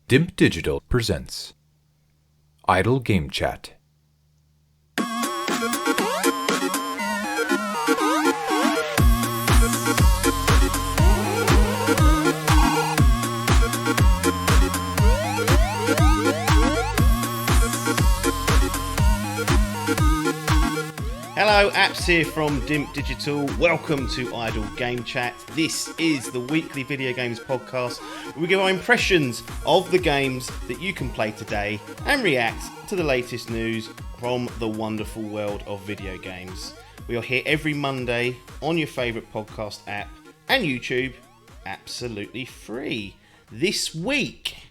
Dimp Digital presents Idle Game Chat. Hello, Apps here from Dimp Digital. Welcome to Idle Game Chat. This is the weekly video games podcast where we give our impressions of the games that you can play today and react to the latest news from the wonderful world of video games. We are here every Monday on your favourite podcast app and YouTube, absolutely free. This week,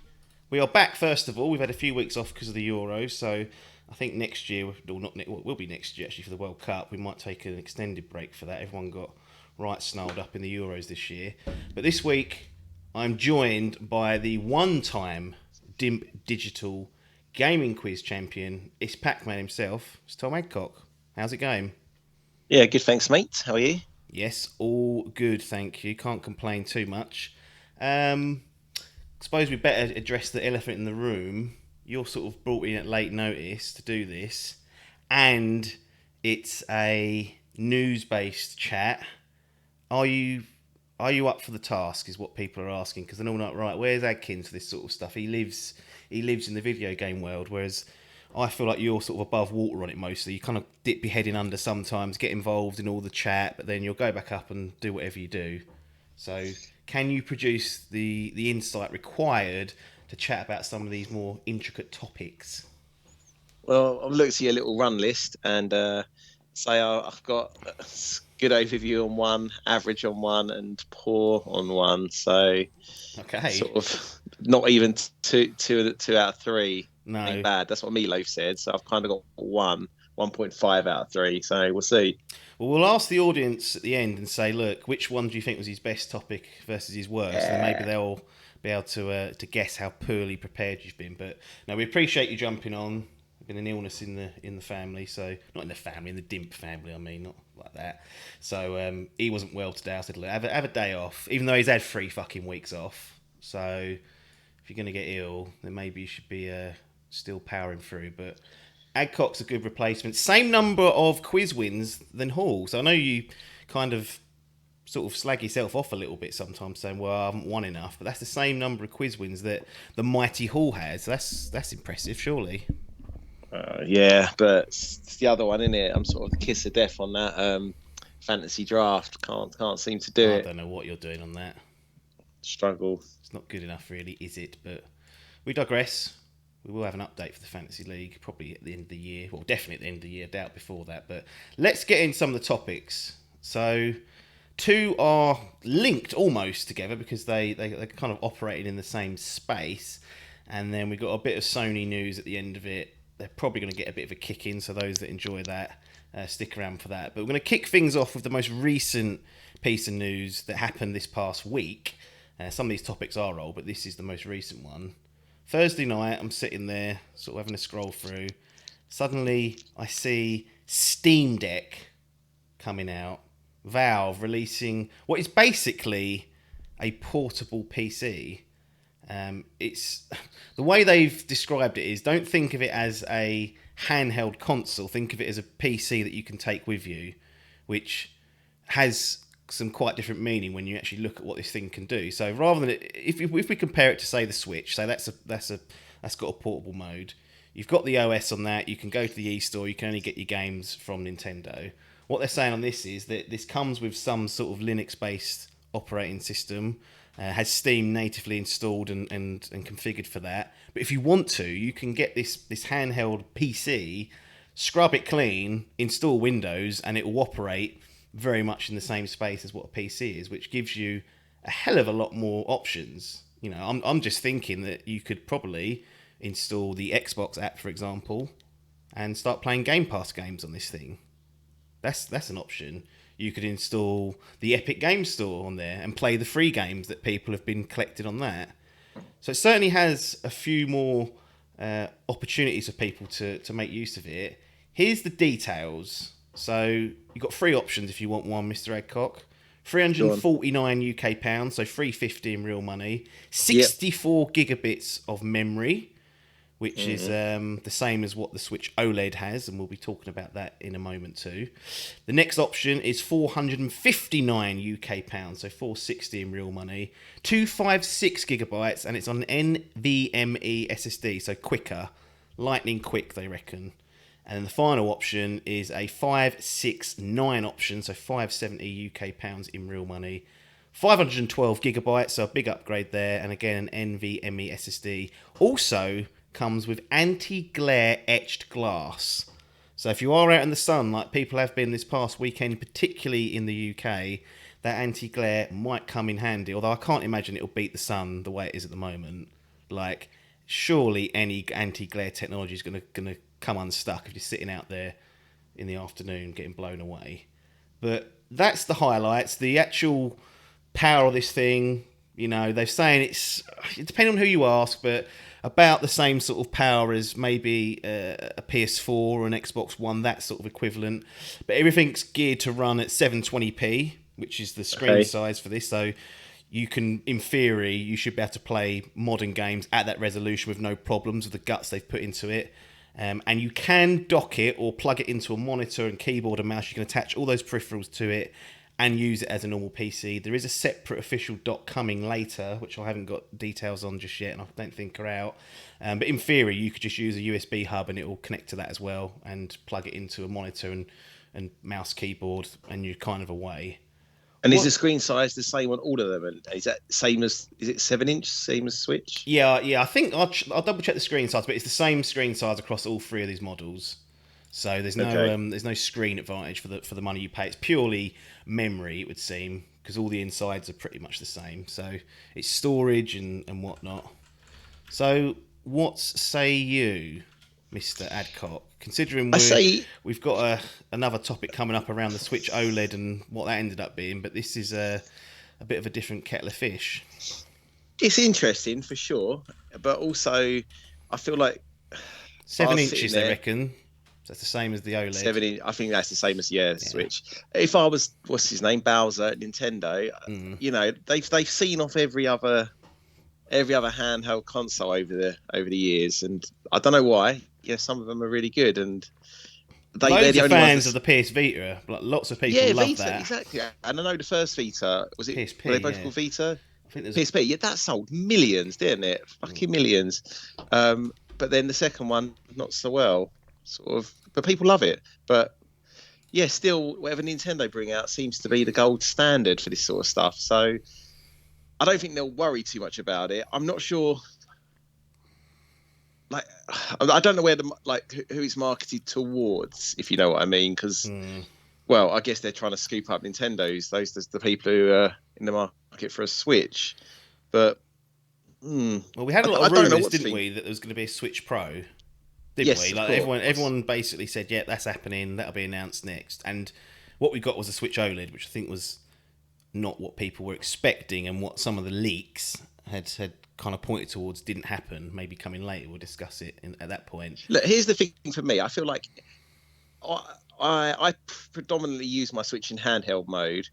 we are back first of all. We've had a few weeks off because of the Euros, so I think next year, will be next year actually for the World Cup. We might take an extended break for that. Everyone got right snarled up in the Euros this year. But this week, I'm joined by the one-time Dimp Digital gaming quiz champion. It's Pac-Man himself. It's Tom Adcock. How's it going? Yeah, good, thanks, mate. How are you? Yes, all good, thank you. Can't complain too much. I suppose we better address the elephant in the room. You're sort of brought in at late notice to do this, and it's a news-based chat. Are you up for the task? Is what people are asking, because they're all like, right, where's Adkins for this sort of stuff? He lives in the video game world, whereas I feel like you're sort of above water on it mostly. You kind of dip your head in under sometimes, get involved in all the chat, but then you'll go back up and do whatever you do. So, can you produce the insight required to chat about some of these more intricate topics? Well, I've looked at your little run list and say I've got a good overview on one, average on one, and poor on one. So, okay, sort of not even two out of three. No, ain't bad. That's what Meatloaf said. So I've kind of got 1.5 out of 3. So we'll see. Well, we'll ask the audience at the end and say, look, which one do you think was his best topic versus his worst? Yeah. And maybe they'll be able to guess how poorly prepared you've been. But no, we appreciate you jumping on. There's been an illness in the family, so not in the family, in the Dimp family. I mean, not like that. So he wasn't well today. I said, look, have a day off, even though he's had 3 fucking weeks off. So if you're gonna get ill, then maybe you should be still powering through. But Adcock's a good replacement. Same number of quiz wins than Hall. So I know you kind of sort of slag yourself off a little bit sometimes, saying, well, I haven't won enough. But that's the same number of quiz wins that the mighty Hall has. So that's impressive, surely. Yeah, but it's the other one, isn't it? I'm sort of the kiss of death on that fantasy draft. Can't seem to do it. I don't know what you're doing on that. Struggle. It's not good enough, really, is it? But we digress. We will have an update for the Fantasy League, probably at the end of the year. Well, definitely at the end of the year, doubt before that. But let's get in some of the topics. So, 2 are linked almost together because they're kind of operating in the same space. And then we've got a bit of Sony news at the end of it. They're probably going to get a bit of a kick in, so those that enjoy that, stick around for that. But we're going to kick things off with the most recent piece of news that happened this past week. Some of these topics are old, but this is the most recent one. Thursday night, I'm sitting there, sort of having a scroll through. Suddenly, I see Steam Deck coming out. Valve releasing what is basically a portable PC. It's the way they've described it is, don't think of it as a handheld console. Think of it as a PC that you can take with you, which has some quite different meaning when you actually look at what this thing can do. So rather than if we compare it to, say, the Switch, so that's got a portable mode. You've got the OS on that. You can go to the eStore. You can only get your games from Nintendo. What they're saying on this is that this comes with some sort of Linux-based operating system, has Steam natively installed and configured for that. But if you want to, you can get this handheld PC, scrub it clean, install Windows, and it will operate very much in the same space as what a PC is, which gives you a hell of a lot more options. You know, I'm just thinking that you could probably install the Xbox app, for example, and start playing Game Pass games on this thing. That's an option. You could install the Epic Games Store on there and play the free games that people have been collected on that. So it certainly has a few more opportunities for people to make use of it. Here's the details. So you've got 3 options if you want one, Mr. Adcock. £349 UK pounds, so £350 in real money. 64 gigabits of memory, which is the same as what the Switch OLED has, and we'll be talking about that in a moment too. The next option is £459 UK pounds, so £460 in real money. 256 gigabytes, and it's on an NVMe SSD, so quicker, lightning quick, they reckon. And the final option is a 569 option, so £570 UK pounds in real money. 512 gigabytes, so a big upgrade there, and again an NVMe SSD. Also comes with anti-glare etched glass. So if you are out in the sun, like people have been this past weekend, particularly in the UK, that anti-glare might come in handy. Although I can't imagine it'll beat the sun the way it is at the moment. Like, surely any anti-glare technology is gonna come unstuck if you're sitting out there in the afternoon getting blown away. But that's the highlights. The actual power of this thing, you know, they're saying it's depending on who you ask, but about the same sort of power as maybe a PS4 or an Xbox One, that sort of equivalent. But everything's geared to run at 720p, which is the screen size for this. So you can, in theory, you should be able to play modern games at that resolution with no problems with the guts they've put into it. And you can dock it or plug it into a monitor and keyboard and mouse. You can attach all those peripherals to it and use it as a normal PC. There is a separate official dock coming later, which I haven't got details on just yet, and I don't think are out. But in theory, you could just use a USB hub and it will connect to that as well, and plug it into a monitor and mouse keyboard, and you're kind of away. And is the screen size the same on all of them? And is that same as, is it 7-inch, same as Switch? Yeah. I think I'll double check the screen size, but it's the same screen size across all three of these models. So there's no screen advantage for the money you pay. It's purely memory, it would seem, because all the insides are pretty much the same. So it's storage and whatnot. So what say you, Mr. Adcock? Considering we've got another topic coming up around the Switch OLED and what that ended up being, but this is a bit of a different kettle of fish. It's interesting for sure, but also I feel like 7 inches, they reckon. That's the same as the OLED. 7 inch, I think that's the same as Switch. If I was, what's his name, Bowser at Nintendo, you know, they've seen off every other handheld console over the years, and I don't know why. Yeah, some of them are really good, and they're the only fans of the PS Vita. Like, lots of people love Vita, that. Exactly. And I know the first Vita was it PSP. Were they both called Vita? I think PSP. Yeah, that sold millions, didn't it? Fucking millions. But then the second one, not so well. Sort of, but people love it. But yeah, still, whatever Nintendo bring out seems to be the gold standard for this sort of stuff. So I don't think they'll worry too much about it. I'm not sure. Like, I don't know where who it's marketed towards, if you know what I mean. Because, well, I guess they're trying to scoop up Nintendo's. Those the people who are in the market for a Switch. But well, we had a lot of rumours, didn't we, that there was going to be a Switch Pro. Didn't we? Like, everyone basically said, yeah, that's happening. That'll be announced next. And what we got was a Switch OLED, which I think was not what people were expecting, and what some of the leaks had kind of pointed towards didn't happen. Maybe coming later, we'll discuss it at that point. Look, here's the thing for me. I feel like I predominantly use my Switch in handheld mode.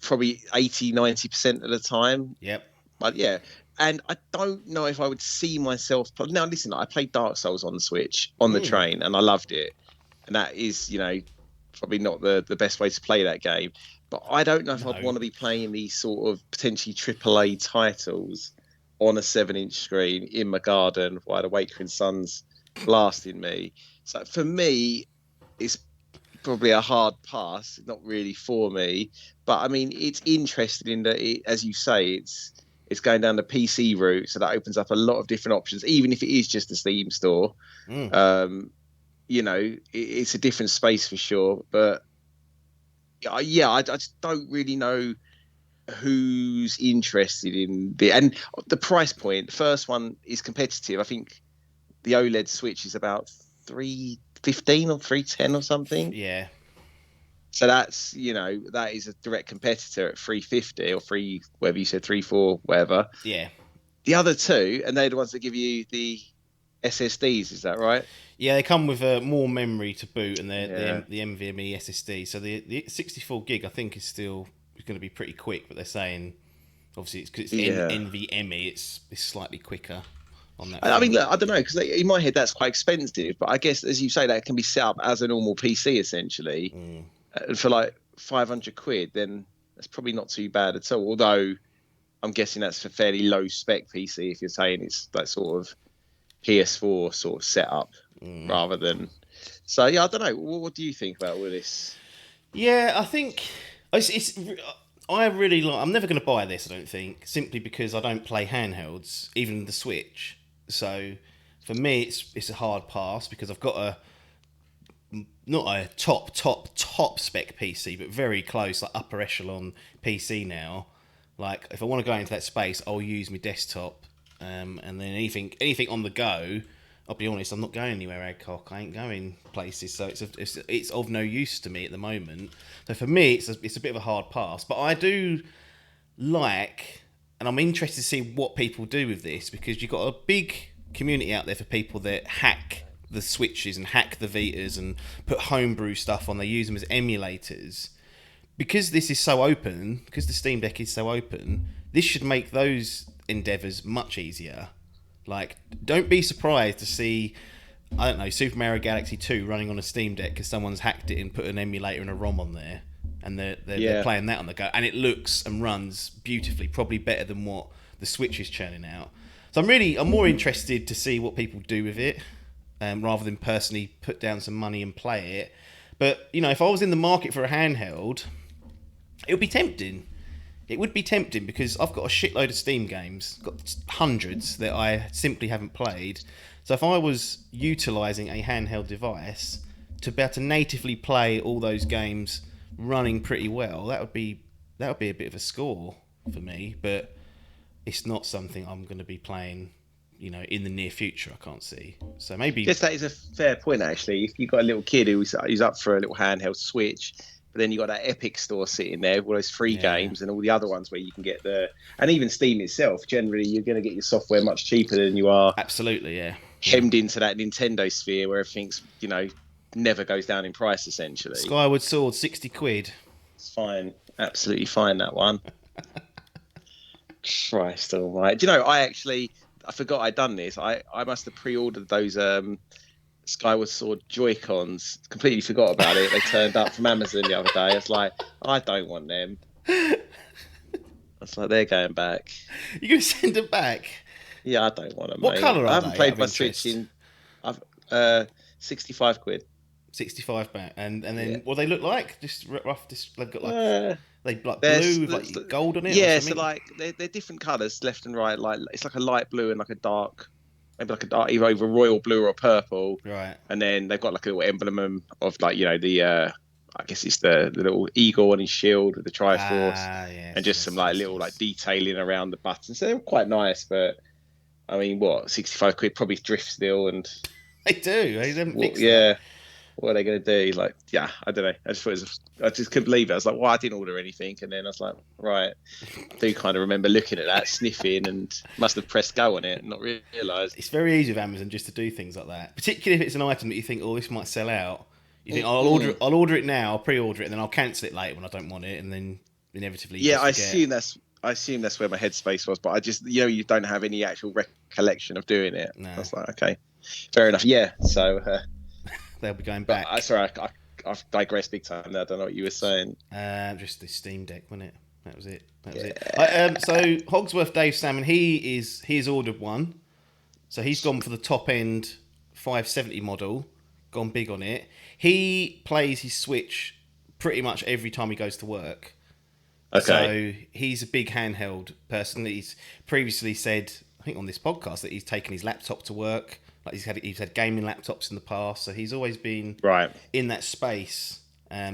Probably 80-90% of the time. Yep. But yeah. And I don't know if I would see myself. Now, listen, I played Dark Souls on the Switch on the train, and I loved it. And that is, you know, probably not the best way to play that game. But I don't know if I'd want to be playing these sort of potentially AAA titles on a 7-inch screen in my garden while the Wakefern sun's blasting me. So for me, it's probably a hard pass. Not really for me. But I mean, it's interesting in that, as you say, it's going down the PC route, so that opens up a lot of different options, even if it is just a Steam store. You know, it's a different space for sure. But yeah, I just don't really know who's interested in and the price point. The first one is competitive. I think the OLED Switch is about $315 or $310 or something. Yeah. So that's, you know, that is a direct competitor at $350 or whatever you said, $340, whatever. Yeah. The other two, and they're the ones that give you the SSDs. Is that right? Yeah, they come with more memory to boot, and Yeah. the NVMe SSD. So the 64 gig, I think, is still going to be pretty quick. But they're saying, obviously, it's because it's Yeah. NVMe, it's slightly quicker on that. I mean, look, I don't know, because in my head that's quite expensive, but I guess as you say, that can be set up as a normal PC essentially, for like 500 quid. Then that's probably not too bad at all. Although I'm guessing that's a fairly low spec PC if you're saying it's that sort of PS4 sort of setup rather than. So yeah, I don't know. What do you think about all this? Yeah, I think it's I really like. I'm never going to buy this. I don't think, simply because I don't play handhelds, even the Switch. So for me, it's a hard pass because I've got a not a top spec PC, but very close, like upper echelon PC now. Like if I want to go into that space, I'll use my desktop, and then anything on the go. I'll be honest, I'm not going anywhere, Adcock. I ain't going places, so it's of no use to me at the moment. So for me, it's a bit of a hard pass. But I do like, and I'm interested to see what people do with this, because you've got a big community out there for people that hack the Switches and hack the Vitas and put homebrew stuff on. They use them as emulators. Because this is so open, because the Steam Deck is so open, this should make those endeavours much easier. Like, don't be surprised to see, I don't know, Super Mario Galaxy 2 running on a Steam Deck because someone's hacked it and put an emulator and a ROM on there, and they're playing that on the go, and it looks and runs beautifully, probably better than what the Switch is churning out. So I'm more interested to see what people do with it, rather than personally put down some money and play it. But, you know, if I was in the market for a handheld, it would be tempting. It would be tempting because I've got a shitload of Steam games, got hundreds that I simply haven't played. So if I was utilising a handheld device to be able to natively play all those games running pretty well, that would be a bit of a score for me. But it's not something I'm going to be playing, you know, in the near future. I can't see. So maybe. Yes, that is a fair point actually. If you've got a little kid who's up for a little handheld Switch. But then you got that Epic store sitting there with all those free games and all the other ones where you can get and even Steam itself. Generally, you're going to get your software much cheaper than you are. Absolutely, yeah. Hemmed into that Nintendo sphere where everything's, you know, never goes down in price essentially. Skyward Sword, 60 quid. It's fine, absolutely fine that one. Christ almighty! Do you know? I forgot I'd done this. I must have pre-ordered those Skyward Sword Joycons. Completely forgot about it. They turned up from Amazon the other day. It's like, I don't want them. It's like, they're going back. You're going to send them back? Yeah, I don't want them. What colour are they? I haven't played my Switch in 65 quid. 65 back. And then what do they look like? Just rough. They've got like they like There's, blue with like gold on it. Yeah, or so like they're different colours, left and right. Like it's like a light blue and like a dark. Maybe like a dark, either royal blue or purple. Right. And then they've got like a little emblem of like, you know, the I guess it's the little eagle on his shield with the Triforce. And just some like little like detailing around the buttons. So they're quite nice, but I mean, what, 65 quid probably drift still and they do. They haven't fixed that. What are they going to do? Like, yeah, I don't know. I just couldn't believe it. I was like, well, I didn't order anything. And then I was like, right. I do kind of remember looking at that, sniffing, and must have pressed go on it and not realised. It's very easy with Amazon just to do things like that. Particularly if it's an item that you think, oh, this might sell out. You think, I'll order it now, I'll pre-order it, and then I'll cancel it later when I don't want it, and then inevitably you I assume that's where my headspace was, but I just, you know, you don't have any actual recollection of doing it. No. I was like, okay, fair enough. Yeah, so... they'll be going back. Sorry, I've digressed big time there. I don't know what you were saying. Just the Steam Deck, wasn't it? That was it. So Hogsworth Dave Salmon, he has ordered one. So he's gone for the top end 570 model, gone big on it. He plays his Switch pretty much every time he goes to work. Okay. So he's a big handheld person. He's previously said, I think on this podcast, that he's taken his laptop to work. Like he's had gaming laptops in the past, so he's always been in that space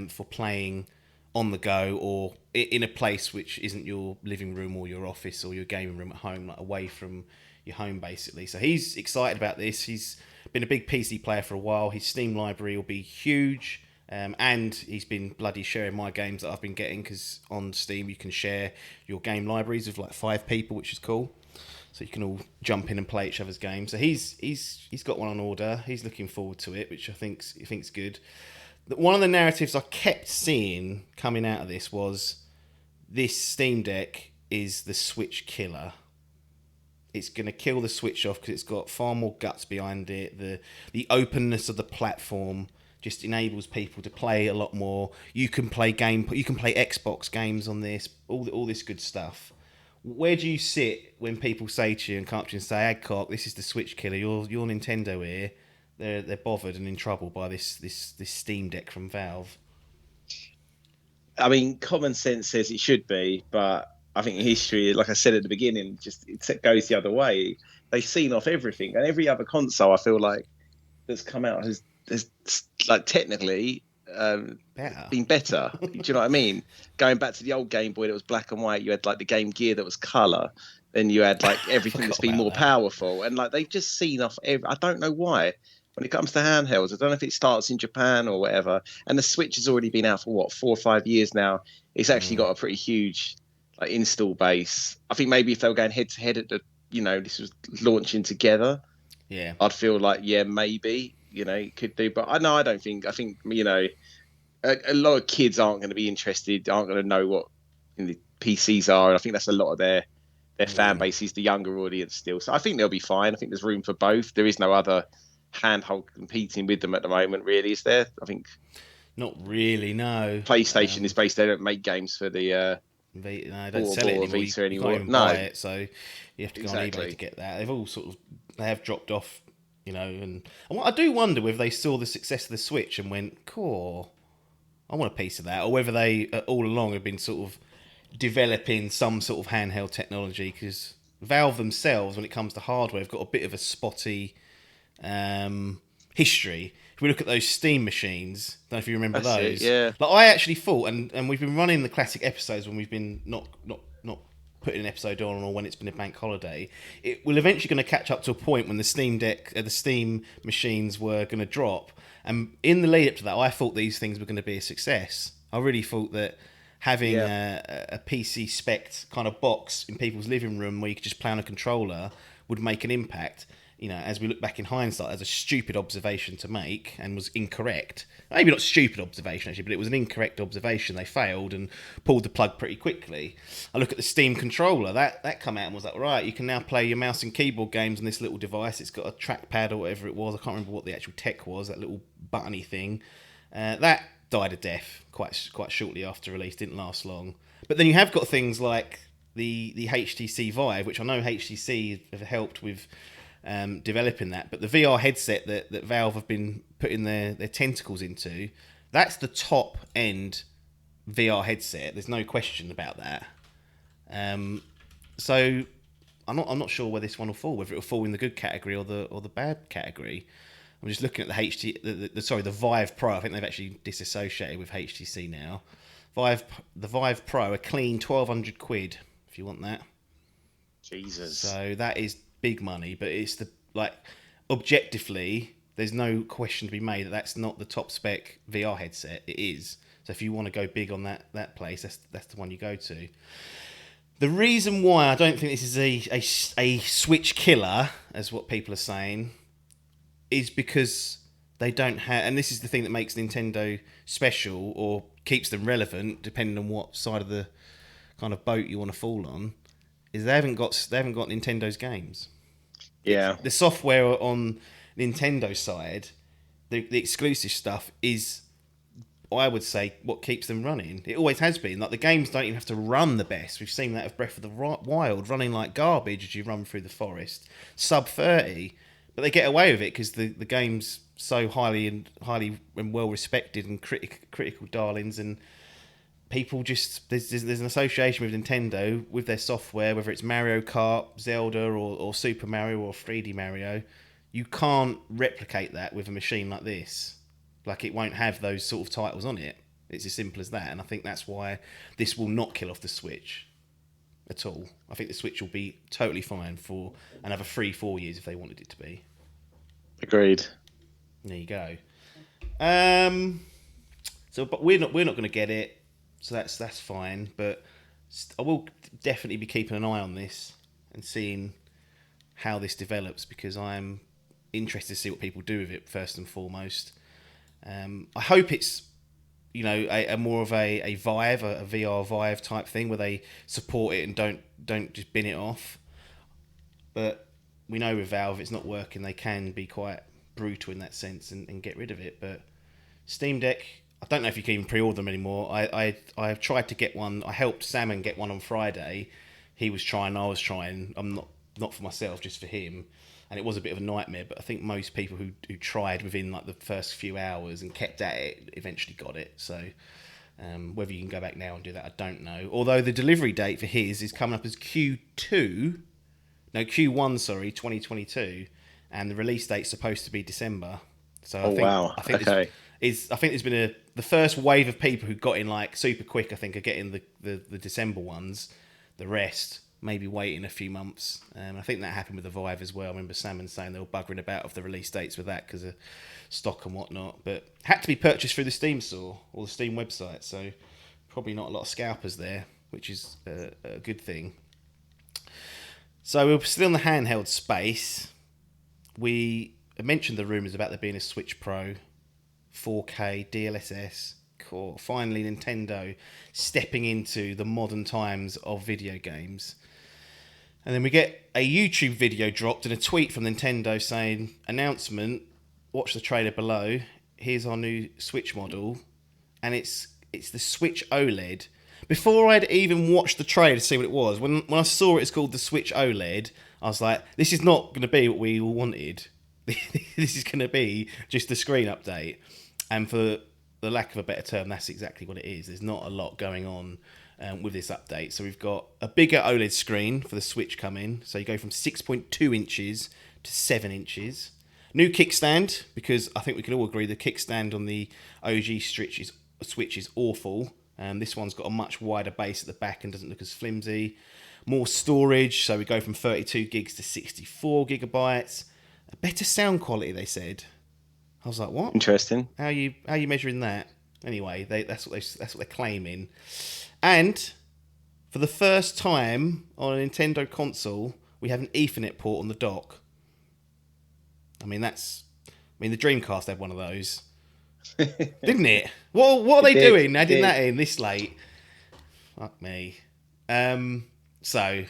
for playing on the go or in a place which isn't your living room or your office or your gaming room at home, like away from your home, basically. So he's excited about this. He's been a big PC player for a while. His Steam library will be huge, and he's been bloody sharing my games that I've been getting, because on Steam you can share your game libraries with like 5 people, which is cool. so you can all jump in and play each other's games. So he's got one on order. He's looking forward to it, which I think's good. One of the narratives I kept seeing coming out of this was this Steam Deck is the Switch killer. It's going to kill the Switch off because it's got far more guts behind it. The openness of the platform just enables people to play a lot more. You can play Xbox games on this, all this good stuff. Where do you sit when people say to you and come up to you and say, Adcock, this is the Switch killer, you're Nintendo here. They're bothered and in trouble by this Steam Deck from Valve. I mean, common sense says it should be, but I think history, like I said at the beginning, just it goes the other way. They've seen off everything, and every other console I feel like that's come out has like technically been better. Do you know what I mean? Going back to the old Game Boy that was black and white, you had like the Game Gear that was color. Then you had like everything that's been more powerful, and like they've just seen off. I don't know why. When it comes to handhelds, I don't know if it starts in Japan or whatever. And the Switch has already been out for what 4 or 5 years now. It's actually got a pretty huge like install base. I think maybe if they were going head to head at the, this was launching together. Yeah, I'd feel like maybe it could do, but I don't think. I think a lot of kids aren't going to be interested, aren't going to know what the PCs are, and I think that's a lot of their fan base is the younger audience still. So I think they'll be fine. I think there's room for both. There is no other handheld competing with them at the moment, really, is there? I think not really. No, PlayStation is based. They don't make games for the no, they don't sell it anymore. Vita anymore. You can't even buy it, so you have to go on eBay to get that. They've all they have dropped off, and what I do wonder whether they saw the success of the Switch and went, cool, I want a piece of that, or whether they all along have been sort of developing some sort of handheld technology, because Valve themselves, when it comes to hardware, have got a bit of a spotty history. If we look at those Steam machines, I don't know if you remember those. Yeah. Like I actually thought, and we've been running the classic episodes when we've been not putting an episode on, or when it's been a bank holiday. It will eventually going to catch up to a point when the Steam Deck, the Steam machines were going to drop. And in the lead up to that, I thought these things were going to be a success. I really thought that having a PC spec'd kind of box in people's living room where you could just play on a controller would make an impact. As we look back in hindsight, as a stupid observation to make, and was incorrect. Maybe not stupid observation, actually, but it was an incorrect observation. They failed and pulled the plug pretty quickly. I look at the Steam controller. That come out and was like, right, you can now play your mouse and keyboard games on this little device. It's got a trackpad or whatever it was. I can't remember what the actual tech was, that little buttony thing. That died a death quite shortly after release. Didn't last long. But then you have got things like the HTC Vive, which I know HTC have helped with developing that, but the VR headset that Valve have been putting their tentacles into, that's the top end VR headset. There's no question about that. So I'm not sure where this one will fall, whether it will fall in the good category or the bad category. I'm just looking at the Vive Pro. I think they've actually disassociated with HTC now. The Vive Pro, a clean £1,200 if you want that. Jesus. So that is big money, but it's objectively, there's no question to be made that that's not the top spec VR headset. It is. So if you want to go big on that place, that's the one you go to. The reason why I don't think this is a Switch killer, as what people are saying, is because they don't have, and this is the thing that makes Nintendo special or keeps them relevant, depending on what side of the kind of boat you want to fall on, is they haven't got Nintendo's games. Yeah. The software on Nintendo side, the exclusive stuff is, I would say, what keeps them running. It always has been. Like, the games don't even have to run the best. We've seen that with Breath of the Wild, running like garbage as you run through the forest, sub 30, but they get away with it because the game's so highly and well respected and critical darlings, and people just there's an association with Nintendo with their software, whether it's Mario Kart, Zelda, or Super Mario or 3D Mario. You can't replicate that with a machine like this. Like, it won't have those sort of titles on it. It's as simple as that, and I think that's why this will not kill off the Switch at all. I think the Switch will be totally fine for another 3-4 years if they wanted it to be. Agreed. There you go. But we're not going to get it. So that's fine, but I will definitely be keeping an eye on this and seeing how this develops, because I'm interested to see what people do with it first and foremost. I hope it's, you know, a more of a Vive, a VR Vive type thing where they support it and don't just bin it off. But we know with Valve, if it's not working, they can be quite brutal in that sense and get rid of it. But Steam Deck, I don't know if you can even pre-order them anymore. I've tried to get one. I helped Salmon get one on Friday. He was trying, I was trying. I'm not for myself, just for him. And it was a bit of a nightmare, but I think most people who tried within like the first few hours and kept at it eventually got it. So whether you can go back now and do that, I don't know. Although the delivery date for his is coming up as Q1, 2022, and the release date's supposed to be December. So I think there's been the first wave of people who got in like super quick. I think are getting the December ones. The rest maybe waiting a few months. I think that happened with the Vive as well. I remember Salmon saying they were buggering about of the release dates with that because of stock and whatnot. But had to be purchased through the Steam store or the Steam website. So probably not a lot of scalpers there, which is a good thing. So we're still in the handheld space. We mentioned the rumours about there being a Switch Pro, 4K, DLSS. Cool. Finally, Nintendo stepping into the modern times of video games. And then we get a YouTube video dropped and a tweet from Nintendo saying, announcement, watch the trailer below, here's our new Switch model. And it's the Switch OLED. Before I'd even watched the trailer to see what it was, when I saw it's called the Switch OLED, I was like, this is not going to be what we all wanted. This is going to be just a screen update. And for the lack of a better term, that's exactly what it is. There's not a lot going on with this update. So we've got a bigger OLED screen for the Switch coming. So you go from 6.2 inches to 7 inches. New kickstand, because I think we can all agree the kickstand on the OG Switch is awful. This one's got a much wider base at the back and doesn't look as flimsy. More storage, so we go from 32 gigs to 64 gigabytes. A better sound quality, they said. I was like, what? Interesting. How are you measuring that? Anyway, that's what they're claiming. And for the first time on a Nintendo console, we have an Ethernet port on the dock. I mean, the Dreamcast had one of those, didn't it? What are they doing adding that in this late? Fuck me. So,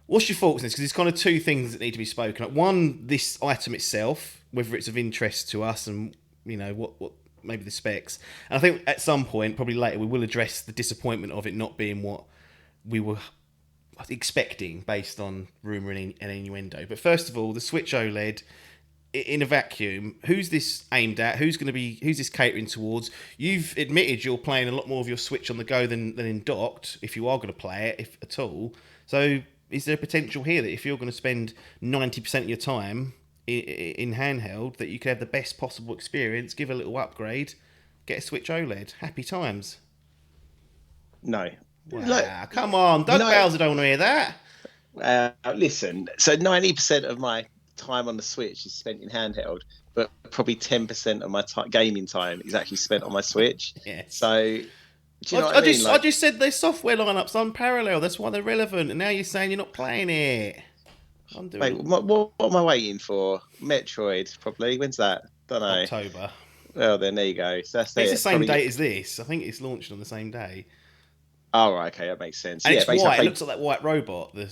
what's your thoughts on this? Because there's kind of two things that need to be spoken of. One, this item itself, whether it's of interest to us and, you know, what maybe the specs. And I think at some point, probably later, we will address the disappointment of it not being what we were expecting based on rumour and innuendo. But first of all, the Switch OLED in a vacuum, who's this aimed at? Who's this catering towards? You've admitted you're playing a lot more of your Switch on the go than in docked, if you are going to play it, if at all. So is there a potential here that if you're going to spend 90% of your time in handheld, that you could have the best possible experience, give a little upgrade, get a Switch OLED? Happy times. No. Wow, come on. Bowser don't want to hear that. Listen, so 90% of my time on the Switch is spent in handheld, but probably 10% of my gaming time is actually spent on my Switch. Yes. So, do you know what I mean? I just said their software lineups unparalleled. That's why they're relevant. And now you're saying you're not playing it. Wait, what am I waiting for? Metroid, probably. When's that? Don't know. October. Well, then there you go. So that's it's the same date as this. I think it's launched on the same day. Oh, right, okay, that makes sense. And it's white. It looks like that white robot, the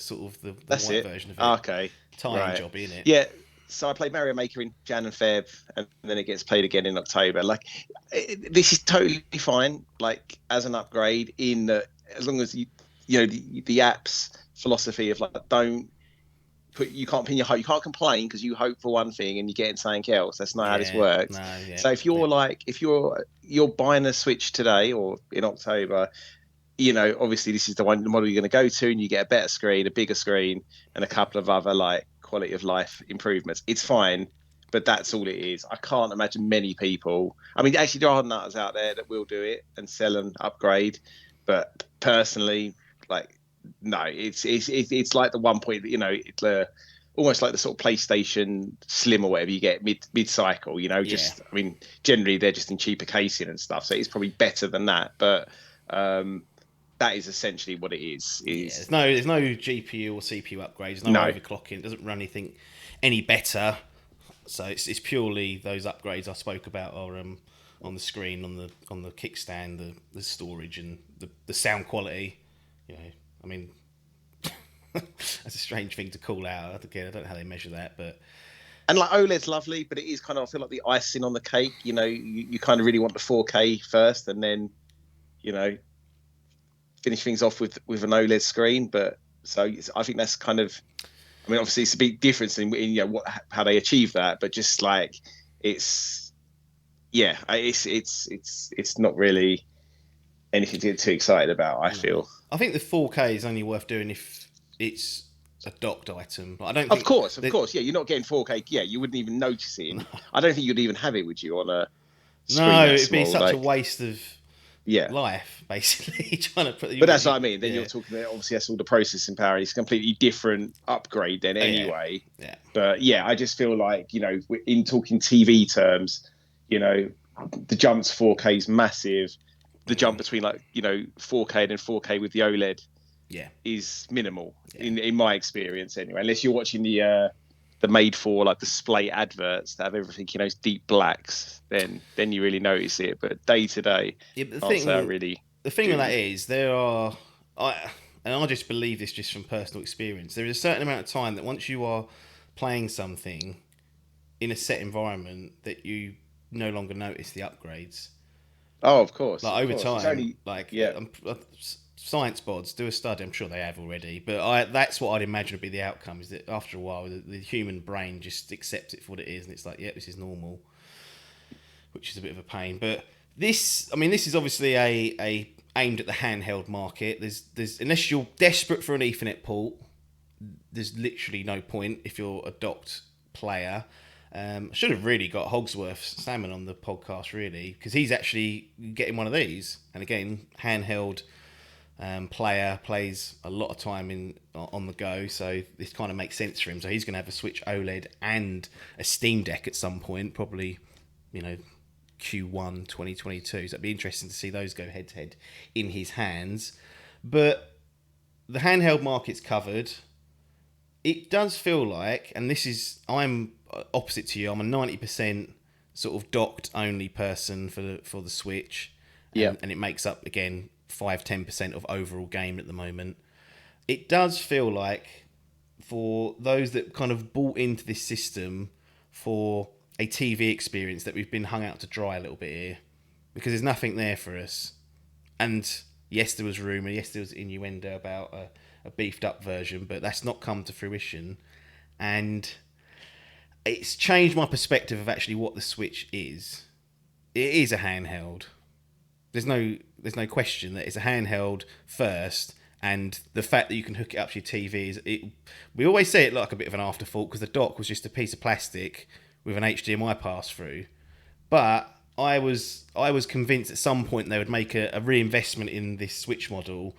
that's white it. version of it. Okay. Time job, isn't it? Yeah. So I played Mario Maker in Jan and Feb, and then it gets played again in October. Like, this is totally fine. Like, as an upgrade, as long as you know the app's philosophy of like, you can't pin your hope. You can't complain because you hope for one thing and you get something else. That's not how this works. So if you're you're buying a Switch today or in October, you know, obviously this is the model you're going to go to, and you get a better screen, a bigger screen, and a couple of other like quality of life improvements. It's fine, but that's all it is. I can't imagine many people. I mean, actually, there are nutters out there that will do it and sell and upgrade, but personally, like, no, it's like the 1 point, you know, it's almost like the sort of PlayStation Slim or whatever you get mid cycle. You know, I mean, generally they're just in cheaper casing and stuff, so it's probably better than that, but. that is essentially what it is. There's no GPU or CPU upgrades, no overclocking. It doesn't run anything any better. So it's purely those upgrades I spoke about are on the screen, on the kickstand, the storage, and the sound quality. You know, I mean, that's a strange thing to call out. Again, I don't know how they measure that, but. And like OLED's lovely, but it is kind of, I feel like the icing on the cake. You know, you kind of really want the 4K first, and then, you know, finish things off with an OLED screen. But so I think that's kind of, I mean, obviously it's a big difference in you know how they achieve that, but just like it's not really anything to get too excited about. I feel. I think the 4K is only worth doing if it's a docked item. I don't. Of course, yeah. You're not getting 4K. Yeah, you wouldn't even notice it. I don't think you'd even have it, would you, on a screen it'd be such a waste of life, basically. Trying to put. But that's what I mean. Then you're talking about, obviously that's all the processing power. It's a completely different upgrade then anyway. Yeah. But yeah, I just feel like, you know, in talking TV terms, you know, the jump to 4K is massive. The jump between, like, you know, 4K and then 4K with the OLED is minimal in my experience anyway. Unless you're watching the made for like display adverts that have everything, you know, deep blacks, then you really notice it. But day to day, the thing with that is I just believe this just from personal experience. There is a certain amount of time that once you are playing something in a set environment that you no longer notice the upgrades. Oh, of course. Like over time, science bods do a study. I'm sure they have already, but that's what I'd imagine would be the outcome. Is that after a while, the human brain just accepts it for what it is, and it's like, this is normal, which is a bit of a pain. But this is obviously a aimed at the handheld market. There's unless you're desperate for an Ethernet port, there's literally no point if you're a docked player. Should have really got Hogsworth Salmon on the podcast, really, because he's actually getting one of these. And again, handheld player, plays a lot of time on the go, so this kind of makes sense for him. So he's going to have a Switch OLED and a Steam Deck at some point, probably, you know, Q1 2022. So it'd be interesting to see those go head to head in his hands. But the handheld market's covered. It does feel like, and I'm opposite to you. I'm a 90% sort of docked only person for the Switch, and it makes up again 5-10% of overall game at the moment. It does feel like for those that kind of bought into this system for a TV experience that we've been hung out to dry a little bit here, because there's nothing there for us. And yes, there was rumour, yes, there was innuendo about a beefed up version, but that's not come to fruition. And it's changed my perspective of actually what the Switch is. It is a handheld. There's no question that it's a handheld first, and the fact that you can hook it up to your TV we always say it like a bit of an afterthought because the dock was just a piece of plastic with an HDMI pass through. But I was convinced at some point they would make a reinvestment in this Switch model,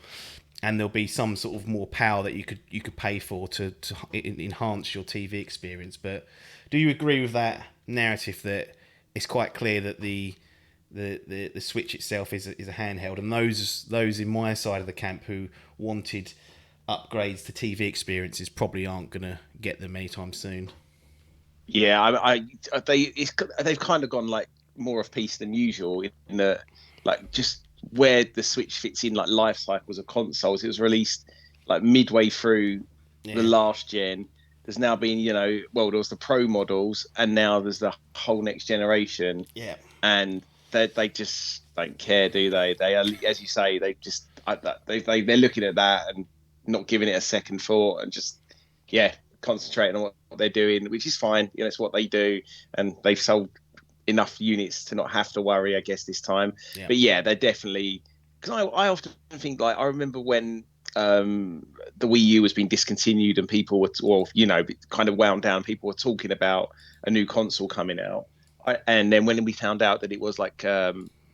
and there'll be some sort of more power that you could pay for to enhance your TV experience. But do you agree with that narrative that it's quite clear that the Switch itself is a handheld, and those in my side of the camp who wanted upgrades to TV experiences probably aren't going to get them anytime soon? Yeah, they've kind of gone like more off piece than usual in the, like, just where the Switch fits in like life cycles of consoles. It was released like midway through the last gen. There's now been, you know, well, there was the Pro models, and now there's the whole next generation. Yeah, and they just don't care, do they? They are, as you say, they're looking at that and not giving it a second thought, and just concentrating on what they're doing, which is fine. You know, it's what they do, and they've sold enough units to not have to worry, I guess, this time. Yeah. But yeah, they're definitely, because I often think, like, I remember when the Wii U was being discontinued and people were, kind of wound down, people were talking about a new console coming out. And then when we found out that it was like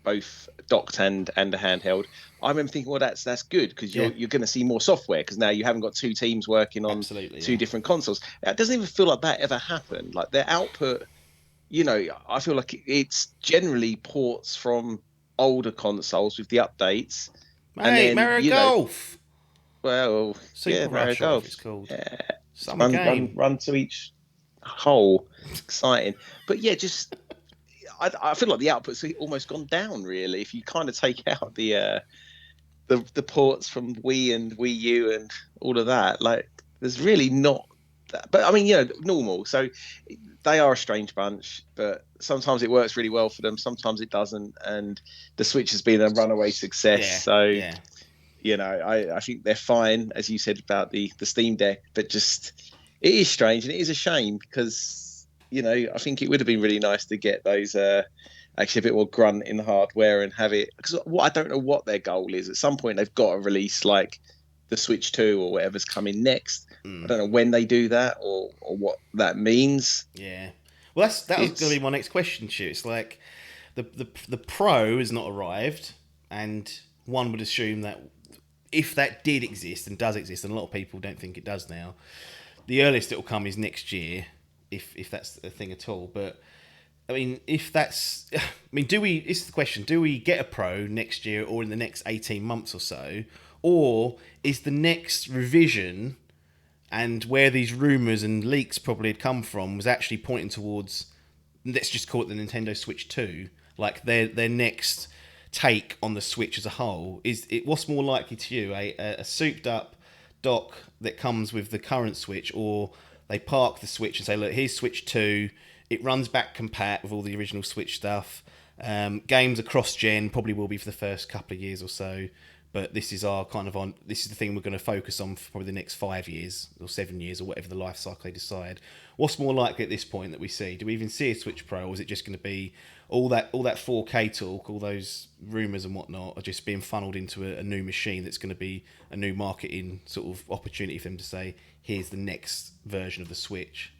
both docked and a handheld, I remember thinking, well, that's good, because you're going to see more software, because now you haven't got two teams working on two different consoles. It doesn't even feel like that ever happened. Like, their output, you know, I feel like it's generally ports from older consoles with the updates, and then the Switch itself is a handheld. And that's, I think, that's Mate, Mario Golf. Well, Super Mario Rush, whatever Golf. it's called. Yeah, Summer game. run to each hole. Exciting, but yeah, just I feel like the output's almost gone down. Really, if you kind of take out the ports from Wii and Wii U and all of that, like there's really not that. But I mean, normal. So they are a strange bunch, but sometimes it works really well for them, sometimes it doesn't. And the Switch has been a runaway success. Yeah, So yeah. I think they're fine, as you said about the Steam Deck, but just it is strange and it is a shame because I think it would have been really nice to get those actually a bit more grunt in the hardware and have it, because I don't know what their goal is. At some point they've got to release like the Switch 2 or whatever's coming next. I don't know when they do that or what that means. Yeah. Well, that was going to be my next question, Stu. It's like the Pro has not arrived, and one would assume that if that did exist and does exist, and a lot of people don't think it does now, the earliest it will come is next year, if that's a thing at all. But I mean, if that's, I mean, it's the question, do we get a Pro next year or in the next 18 months or so? Or is the next revision, and where these rumours and leaks probably had come from, was actually pointing towards, let's just call it the Nintendo Switch 2, like their next take on the Switch as a whole? What's more likely to you, a souped up dock that comes with the current Switch, or they park the Switch and say, look, here's Switch 2, it runs back compat with all the original Switch stuff, games across gen probably will be for the first couple of years or so, but this is this is the thing we're going to focus on for probably the next 5 years or 7 years or whatever the life cycle they decide. What's more likely at this point that we see? Do we even see a Switch Pro, or is it just going to be all that 4K talk, all those rumours and whatnot are just being funneled into a new machine that's going to be a new marketing sort of opportunity for them to say, here's the next version of the Switch?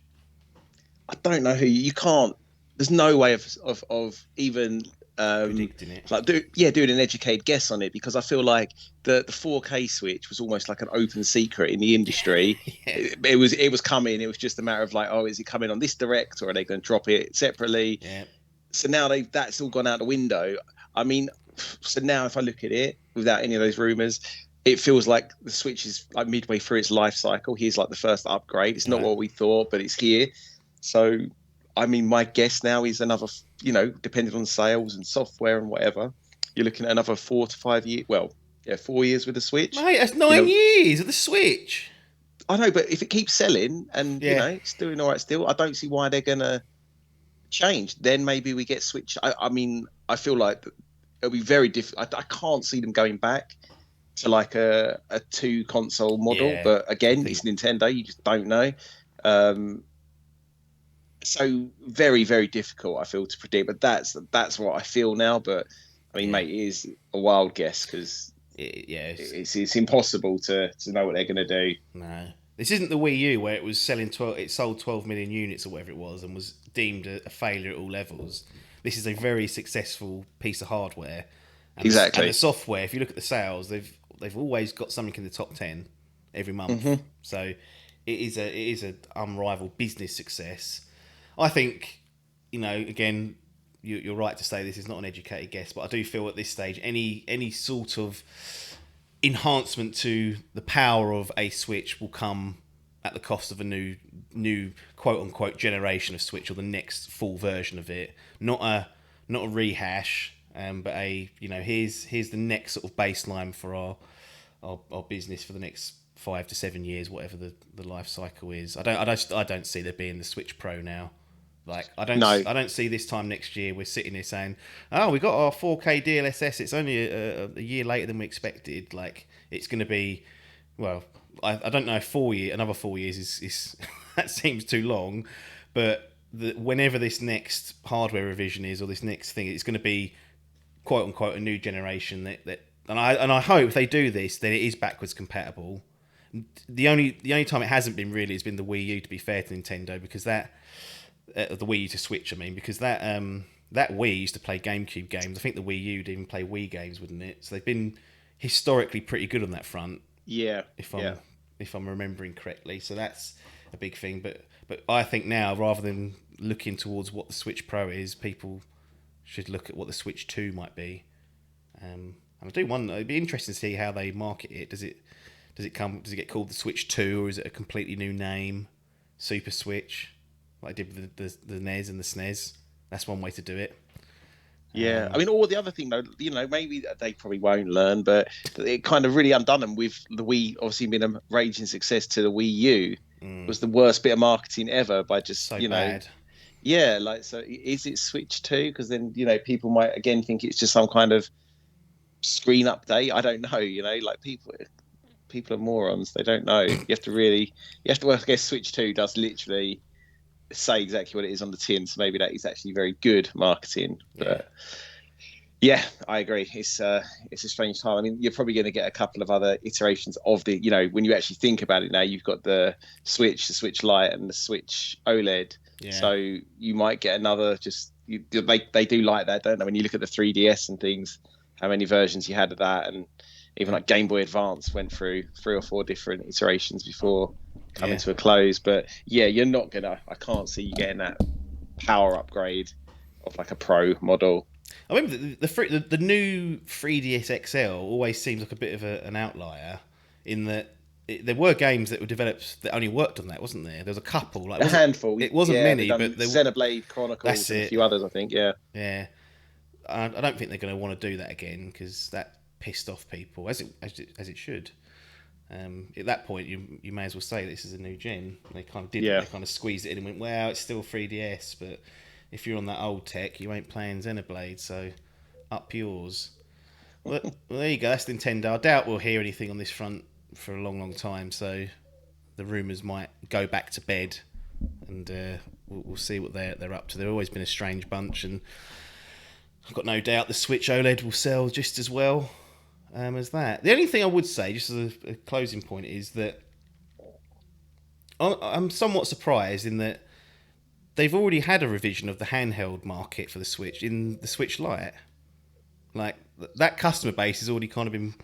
I don't know you can't. There's no way of even Predicting it. doing an educated guess on it, because I feel like the 4K Switch was almost like an open secret in the industry. Yeah. It was coming. It was just a matter of like, oh, is it coming on this direct, or are they going to drop it separately? Yeah. So now that's all gone out the window. I mean, so now if I look at it without any of those rumors, it feels like the Switch is like midway through its life cycle. Here's like the first upgrade. It's not what we thought, but it's here. So, I mean, my guess now is another, depending on sales and software and whatever, you're looking at another 4 to 5 years. Well, 4 years with the Switch. Mate, that's 9 years of the Switch. I know, but if it keeps selling and, it's doing all right still, I don't see why they're going to change. Then maybe we get Switch. I mean, I feel like it'll be very difficult. I can't see them going back to like a 2 console model. But again, it's Nintendo. You just don't know. So very, very difficult, I feel, to predict. But that's what I feel now. But I mean, mate, it is a wild guess because it's impossible to know what they're going to do. No, this isn't the Wii U where it was selling it sold 12 million units or whatever it was and was deemed a failure at all levels. This is a very successful piece of hardware. And exactly. And the software, if you look at the sales, they've always got something in the top 10 every month. Mm-hmm. So it is a unrivaled business success. I think, again, you're right to say this is not an educated guess, but I do feel at this stage any sort of enhancement to the power of a Switch will come at the cost of a new quote unquote generation of Switch, or the next full version of it. Not a rehash, but here's the next sort of baseline for our business for the next 5 to 7 years, whatever the life cycle is. I don't see there being the Switch Pro now. Like I don't see this time next year we're sitting here saying, oh, we got our 4K DLSS. It's only a year later than we expected. Like it's going to be, well, I don't know if another 4 years is that seems too long, but whenever this next hardware revision is, or this next thing, it's going to be quote unquote a new generation and I hope if they do this, then it is backwards compatible. The only time it hasn't been really has been the Wii U, to be fair to Nintendo, because the Wii U to Switch, I mean, because that Wii used to play GameCube games. I think the Wii U would even play Wii games, wouldn't it? So they've been historically pretty good on that front. Yeah. If I'm remembering correctly, so that's a big thing. But I think now, rather than looking towards what the Switch Pro is, people should look at what the Switch 2 might be. And I do wonder, it'd be interesting to see how they market it. Does it get called the Switch 2, or is it a completely new name? Super Switch, like I did with the NES and the SNES. That's one way to do it. Yeah, I mean, or the other thing though, maybe they probably won't learn, but it kind of really undone them with the Wii. Obviously, being a raging success to the Wii U, was the worst bit of marketing ever by just So bad. Yeah, like, so is it Switch 2? Because then people might again think it's just some kind of screen update. I don't know. Like people are morons. They don't know. You have to. Well, I guess Switch 2 does literally say exactly what it is on the tin, so maybe that is actually very good marketing. But yeah, I agree. It's a strange time. I mean, you're probably going to get a couple of other iterations of the. When you actually think about it now, you've got the Switch Lite, and the Switch OLED. Yeah. So you might get another. They do like that, don't they? When you look at the 3DS and things, how many versions you had of that, and even like Game Boy Advance went through 3 or 4 different iterations before coming to a close. But yeah, you're not gonna. I can't see you getting that power upgrade of like a Pro model. I remember the new 3DS XL always seems like a bit of an outlier in that there were games that were developed that only worked on that, wasn't there? There was a couple, like a handful. It wasn't many, but there Xenoblade Chronicles and a few others, I think. Yeah. Yeah. I don't think they're going to want to do that again because that pissed off people as it should. At that point, you may as well say this is a new gen. They kind of did. They kind of squeezed it in and went, "Well, it's still 3DS, but if you're on that old tech, you ain't playing Xenoblade, so up yours." Well, there you go. That's Nintendo. I doubt we'll hear anything on this front for a long, long time. So the rumours might go back to bed, and we'll see what they're up to. They've always been a strange bunch, and I've got no doubt the Switch OLED will sell just as well as that. The only thing I would say, just as a closing point, is that I'm somewhat surprised in that they've already had a revision of the handheld market for the Switch in the Switch Lite. Like, that customer base has already kind of been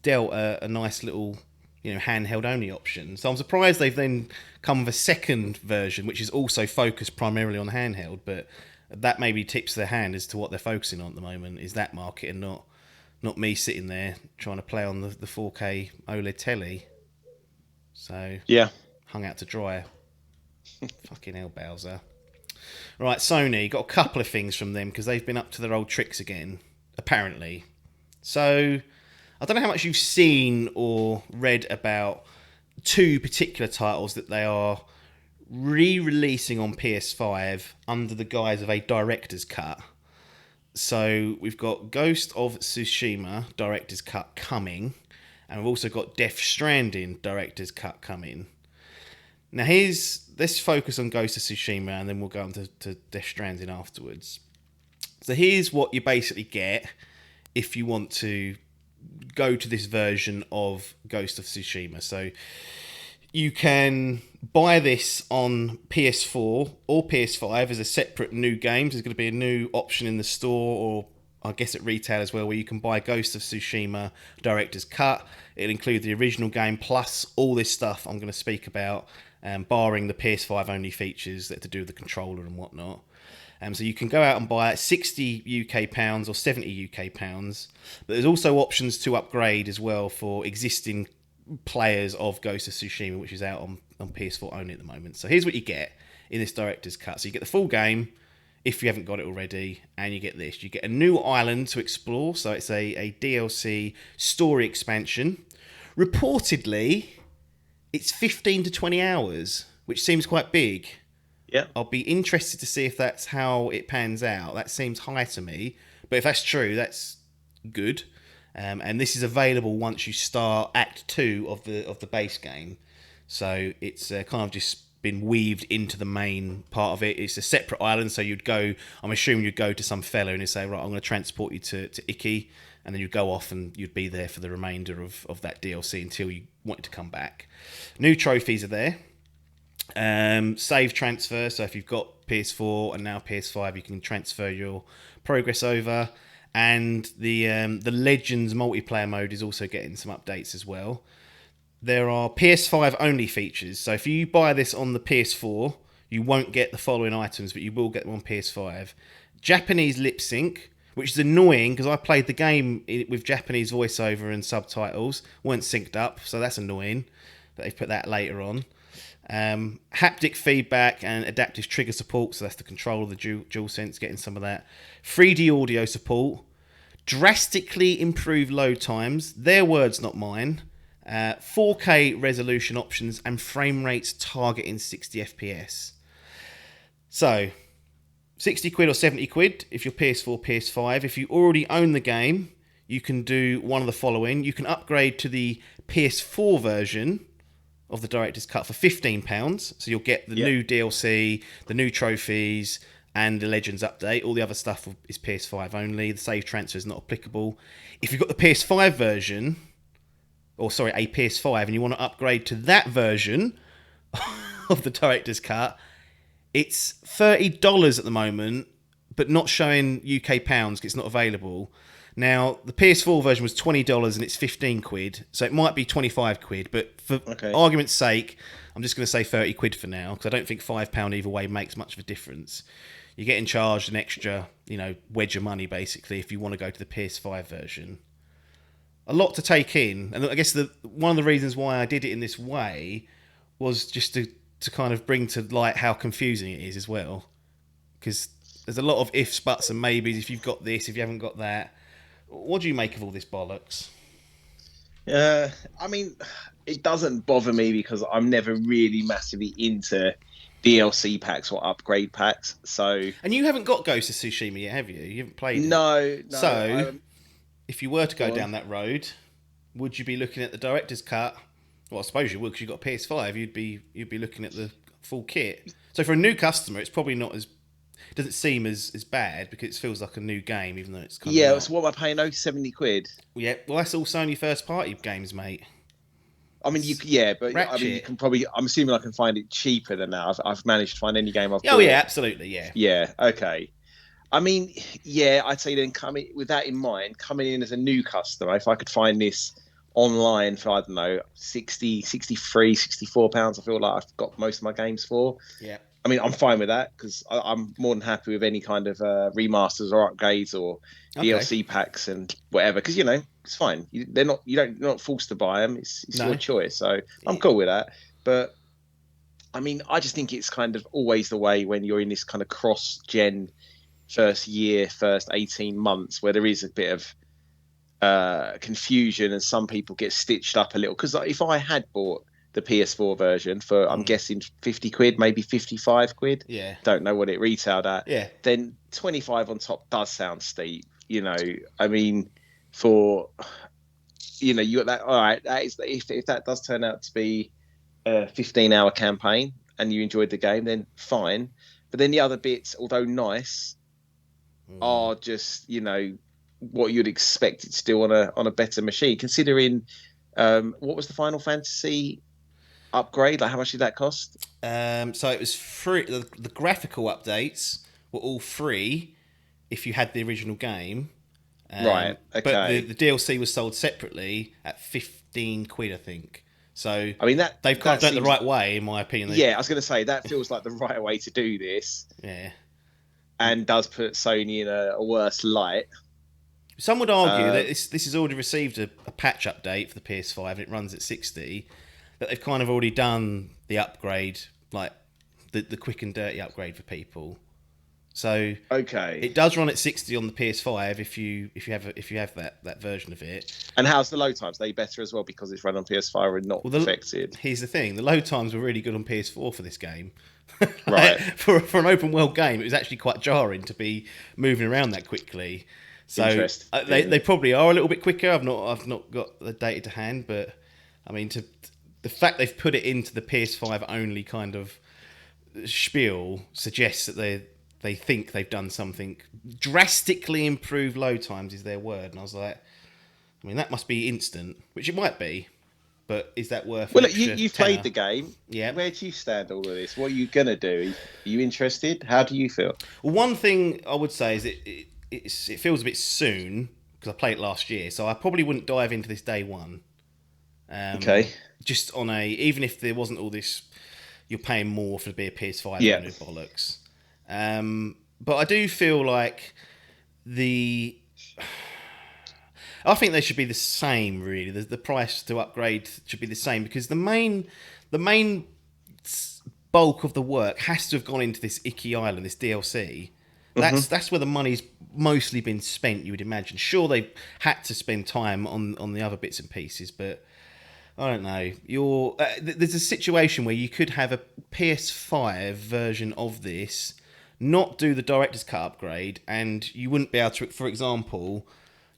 dealt a nice little, handheld only option. So I'm surprised they've then come with a second version, which is also focused primarily on handheld, but that maybe tips their hand as to what they're focusing on at the moment, is that market, and not me sitting there trying to play on the 4K OLED telly. So, yeah, hung out to dry. Fucking hell, Bowser. Right, Sony, got a couple of things from them because they've been up to their old tricks again, apparently. So, I don't know how much you've seen or read about 2 particular titles that they are re-releasing on PS5 under the guise of a director's cut. So we've got Ghost of Tsushima director's cut coming, and we've also got Death Stranding director's cut coming. Now let's focus on Ghost of Tsushima, and then we'll go on to Death Stranding afterwards. So here's what you basically get if you want to go to this version of Ghost of Tsushima. So you can buy this on PS4 or PS5 as a separate new game. There's going to be a new option in the store, or I guess at retail as well, where you can buy Ghost of Tsushima Director's Cut. It'll include the original game plus all this stuff I'm going to speak about, barring the PS5 only features that have to do with the controller and whatnot. So you can go out and buy it 60 UK pounds or 70 UK pounds. But there's also options to upgrade as well for existing players of Ghost of Tsushima, which is out on PS4 only at the moment. So here's what you get in this director's cut. So you get the full game if you haven't got it already, and you get this. You get a new island to explore, so it's a DLC story expansion. Reportedly, it's 15 to 20 hours, which seems quite big. Yeah. I'll be interested to see if that's how it pans out. That seems high to me, but if that's true, that's good. And this is available once you start Act 2 of the base game. So it's kind of just been weaved into the main part of it. It's a separate island, so I'm assuming you'd go to some fella and he'd say, right, I'm going to transport you to Icky, and then you'd go off and you'd be there for the remainder of that DLC until you wanted to come back. New trophies are there. Save transfer, so if you've got PS4 and now PS5, you can transfer your progress over. And the Legends multiplayer mode is also getting some updates as well. There are PS5 only features, so if you buy this on the PS4, you won't get the following items, but you will get them on PS5. Japanese lip sync, which is annoying because I played the game with Japanese voiceover and subtitles, weren't synced up, so that's annoying that they've put that later on. Haptic feedback and adaptive trigger support, so that's the control of the DualSense, getting some of that. 3D audio support, drastically improved load times, their words, not mine. 4K resolution options and frame rates targeting 60 FPS. So, 60 quid or 70 quid if you're PS4, PS5. If you already own the game, you can do one of the following. You can upgrade to the PS4 version of the Director's Cut for £15. So you'll get the new DLC, the new trophies, and the Legends update. All the other stuff is PS5 only. The save transfer is not applicable. If you've got the PS5 version, a PS5, and you want to upgrade to that version of the Director's Cut, it's $30 at the moment, but not showing UK pounds because it's not available. Now, the PS4 version was $20 and it's 15 quid, so it might be 25 quid, but for argument's sake, I'm just going to say 30 quid for now, because I don't think £5 either way makes much of a difference. You're getting charged an extra, wedge of money, basically, if you want to go to the PS5 version. A lot to take in, and I guess one of the reasons why I did it in this way was just to kind of bring to light how confusing it is as well, because there's a lot of ifs, buts and maybes. If you've got this, if you haven't got that. What do you make of all this bollocks? I mean, it doesn't bother me because I'm never really massively into DLC packs or upgrade packs. So, and you haven't got Ghost of Tsushima yet, have you? You haven't played it. No. So, if you were to go down that road, would you be looking at the Director's Cut? Well, I suppose you would, because you've got PS5. You'd be looking at the full kit. So for a new customer, it's probably not as... It doesn't seem as bad because it feels like a new game, even though it's kind of... Yeah, so what am I paying? 70 quid? Yeah, well, that's all Sony first-party games, mate. I mean, you can probably... I'm assuming I can find it cheaper than that. I've managed to find any game I've bought. Oh, yeah, absolutely, yeah. Yeah, okay. I mean, yeah, I'd say then with that in mind, coming in as a new customer, if I could find this online for, I don't know, 60, 63, 64 pounds, I feel like I've got most of my games for. Yeah. I mean, I'm fine with that because I'm more than happy with any kind of remasters or upgrades or DLC packs and whatever. Because it's fine. You're not forced to buy them. It's your choice. So I'm cool with that. But I mean, I just think it's kind of always the way when you're in this kind of cross-gen first 18 months where there is a bit of confusion and some people get stitched up a little. Because if I had bought the PS4 version for, I'm guessing 50 quid, maybe 55 quid. Yeah. Don't know what it retailed at. Yeah. Then 25 on top does sound steep. I mean, for, you got that. All right. That is, if that does turn out to be a 15-hour campaign and you enjoyed the game, then fine. But then the other bits, although nice, are just, what you'd expect it still on a better machine, considering what was the Final Fantasy upgrade? Like, how much did that cost? So it was free. The graphical updates were all free if you had the original game. Right. Okay. But the DLC was sold separately at 15 quid, I think. So I mean they've kind of done it the right way, in my opinion. Yeah, I was going to say that feels like the right way to do this. Yeah. And does put Sony in a worse light. Some would argue that this has already received a patch update for the PS5 and it runs at 60. That they've kind of already done the upgrade, like the quick and dirty upgrade for people. So it does run at 60 on the PS5 if you have that version of it. And how's the load times? Are they better as well because it's run on PS5 and not affected? Here's the thing: the load times were really good on PS4 for this game. Right. for an open world game, it was actually quite jarring to be moving around that quickly. So they probably are a little bit quicker. I've not got the data to hand, but I mean, the fact they've put it into the PS5 only kind of spiel suggests that they think they've done something. Drastically improved load times is their word, and I was like, I mean, that must be instant, which it might be, but is that worth? Well, you've played the game. Yeah. Where do you stand all of this? What are you gonna do? Are you interested? How do you feel? Well, one thing I would say is it feels a bit soon because I played it last year, so I probably wouldn't dive into this day one. Okay. Just on even if there wasn't all this, you're paying more for the PS5 bollocks. But I do feel like I think they should be the same, really. The price to upgrade should be the same, because the main bulk of the work has to have gone into this Icky Island, this DLC. That's where the money's mostly been spent, you would imagine. Sure, they've had to spend time on the other bits and pieces, but I don't know. There's a situation where you could have a PS5 version of this, not do the director's cut upgrade, and you wouldn't be able to, for example,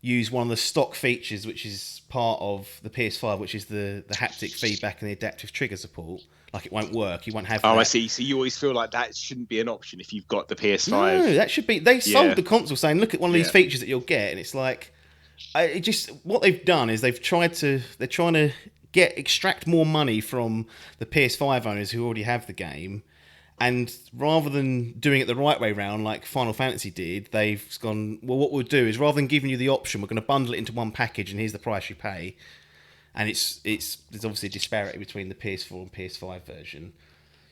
use one of the stock features which is part of the PS5, which is the haptic feedback and the adaptive trigger support. Like, it won't work. You won't have that. I see. So you always feel like that shouldn't be an option if you've got the PS5. No, that should be. They sold the console saying, look at one of these features that you'll get, and it's like, what they've done is they're trying to extract more money from the PS5 owners who already have the game, and rather than doing it the right way round like Final Fantasy did, they've gone, well, what we'll do is, rather than giving you the option, we're going to bundle it into one package, and here's the price you pay. And there's obviously a disparity between the PS4 and PS5 version.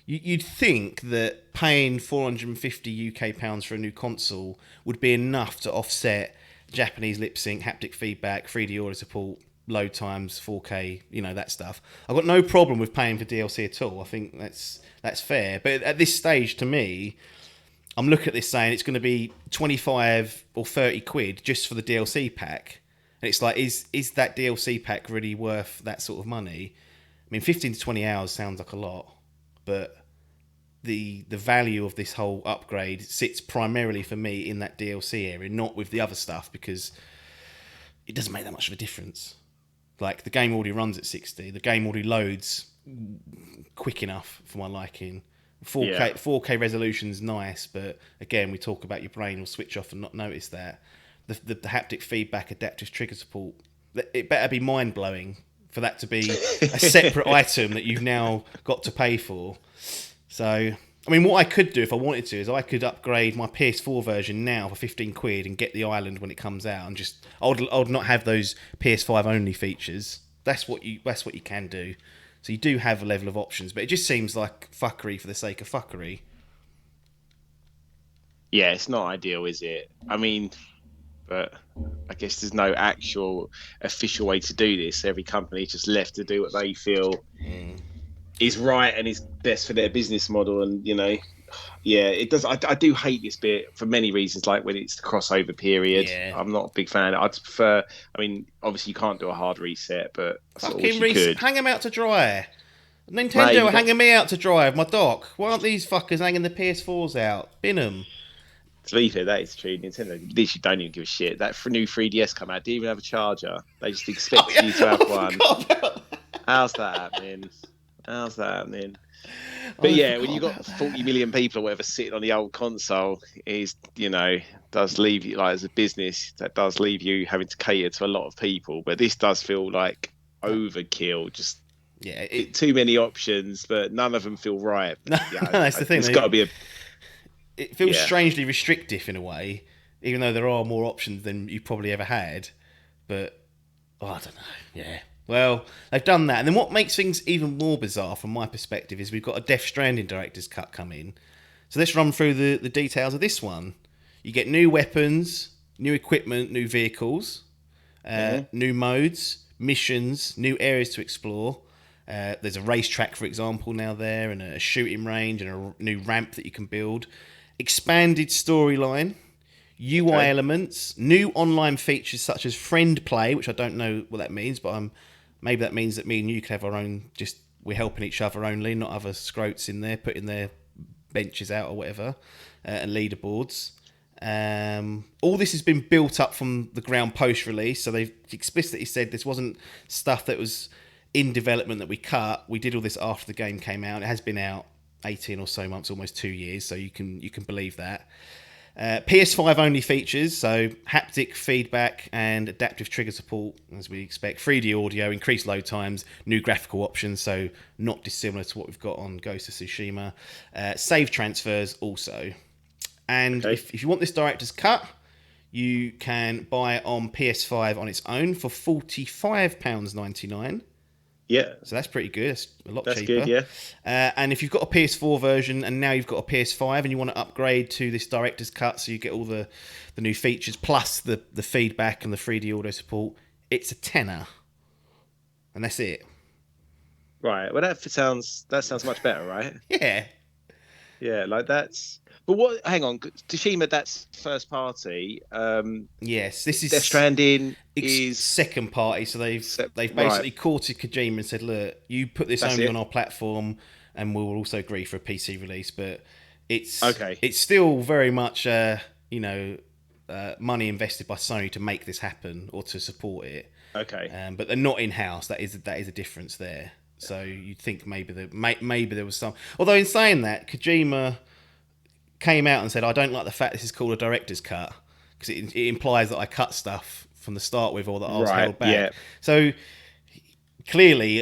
You'd think that paying £450 UK for a new console would be enough to offset Japanese lip sync, haptic feedback, 3D audio support, load times, 4K, that stuff. I've got no problem with paying for DLC at all. I think that's fair. But at this stage, to me, I'm looking at this saying it's going to be 25 or 30 quid just for the DLC pack. And it's like, is that DLC pack really worth that sort of money? I mean, 15 to 20 hours sounds like a lot, but the value of this whole upgrade sits primarily for me in that DLC area, not with the other stuff, because it doesn't make that much of a difference. Like, the game already runs at 60. The game already loads quick enough for my liking. 4K resolution's nice, but again, we talk about your brain will switch off and not notice that. The haptic feedback, adaptive trigger support, it better be mind-blowing for that to be a separate item that you've now got to pay for. So, I mean, what I could do if I wanted to is I could upgrade my PS4 version now for 15 quid and get the island when it comes out, and just I'd not have those PS5 only features. That's what you can do. So you do have a level of options, but it just seems like fuckery for the sake of fuckery. Yeah, it's not ideal, is it? I mean, but I guess there's no actual official way to do this. Every company just left to do what they feel is right and is best for their business model. And, it does. I do hate this bit for many reasons, like when it's the crossover period. Yeah. I'm not a big fan. I'd prefer, obviously you can't do a hard reset, but fucking reset. Hang them out to dry. Nintendo are hanging me out to dry with my dock. Why aren't these fuckers hanging the PS4s out? Bin them. To be fair, that is true. Nintendo literally don't even give a shit. That new 3DS come out, didn't even have a charger. They just expect you to have one. How's that happening? But when you got 40 million people or whatever sitting on the old console, does leave you, like, as a business, that does leave you having to cater to a lot of people. But this does feel like overkill. Just too many options, but none of them feel right. That's the thing. It's got to be It feels strangely restrictive in a way, even though there are more options than you probably ever had. But, I don't know. Yeah. Well, they've done that. And then what makes things even more bizarre from my perspective is we've got a Death Stranding director's cut coming. So let's run through the details of this one. You get new weapons, new equipment, new vehicles, new modes, missions, new areas to explore. There's a racetrack, for example, now there, and a shooting range, and a new ramp that you can build. Expanded storyline, UI elements, new online features such as friend play, which I don't know what that means, but maybe that means that me and you can have our own, just we're helping each other only, not other scrotes in there, putting their benches out or whatever, and leaderboards. All this has been built up from the ground post-release, so they've explicitly said this wasn't stuff that was in development that we cut. We did all this after the game came out. It has been out 18 or so months, almost 2 years, so you can believe that. PS5 only features, so haptic feedback and adaptive trigger support, as we expect. 3D audio, increased load times, new graphical options, so not dissimilar to what we've got on Ghost of Tsushima. Save transfers also. And if you want this director's cut, you can buy it on PS5 on its own for £45.99. Yeah, So that's pretty good. It's a lot that's cheaper. good. Yeah. And if you've got a PS4 version and now you've got a PS5 and you want to upgrade to this director's cut, so you get all the new features plus the feedback and the 3D audio support, it's a tenner, and that's it. Right. Well, that sounds much better, right? Yeah. Yeah, like that's. But what? Hang on, Tsushima. That's first party. Yes, this is Death Stranding is second party. So they've basically right. courted Kojima and said, "Look, you put this That's only it. on our platform, and we'll also agree for a PC release." But it's Okay. it's still very much money invested by Sony to make this happen or to support it. Okay. But they're not in house. That is a difference there. So you'd think maybe there was some. Although in saying that, Kojima came out and said, "I don't like the fact this is called a director's cut because it implies that I cut stuff from the start with or that I was held back." Yeah. So clearly,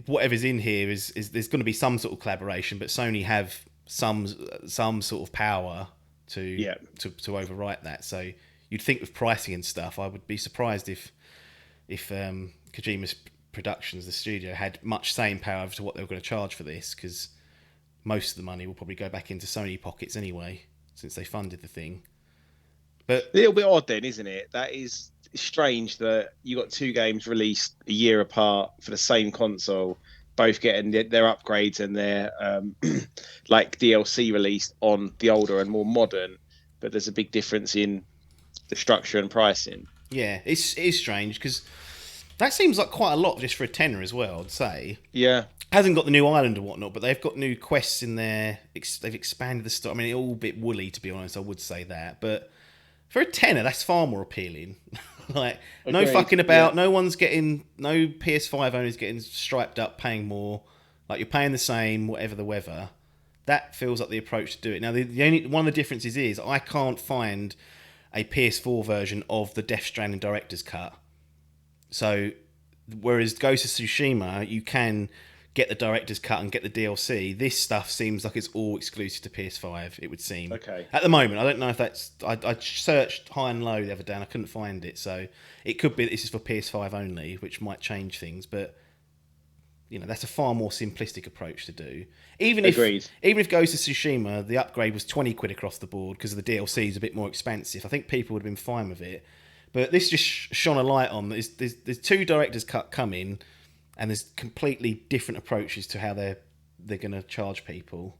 whatever's in here is there's going to be some sort of collaboration, but Sony have some sort of power to overwrite that. So you'd think with pricing and stuff, I would be surprised if Kojima's Productions, the studio, had much same power to what they were going to charge for this, because most of the money will probably go back into Sony pockets anyway, since they funded the thing. But a little bit odd then, isn't it? That is strange that you got two games released a year apart for the same console, both getting their upgrades and their like DLC released on the older and more modern, but there's a big difference in the structure and pricing. yeah, it is strange because that seems like quite a lot just for a tenner as well, I'd say. Yeah. Hasn't got the new island and whatnot, but they've got new quests in there. They've expanded the story. I mean, it's all a bit woolly, to be honest, I would say that. But for a tenner, that's far more appealing. Like, no Agreed, fucking about. yeah. No PS5 owners getting striped up, paying more. Like, you're paying the same, whatever the weather. That feels like the approach to do it. Now, the only one of the differences is I can't find a PS4 version of the Death Stranding Director's Cut. So, whereas Ghost of Tsushima, you can get the director's cut and get the DLC. This stuff seems like it's all exclusive to PS5, it would seem. Okay. At the moment, I don't know if that's... I searched high and low the other day and I couldn't find it, so it could be that this is for PS5 only, which might change things, but that's a far more simplistic approach to do. Agreed. Even if Ghost of Tsushima, the upgrade was 20 quid across the board because the DLC is a bit more expensive, I think people would have been fine with it. But this just shone a light on there's two director's cut coming, and there's completely different approaches to how they're going to charge people.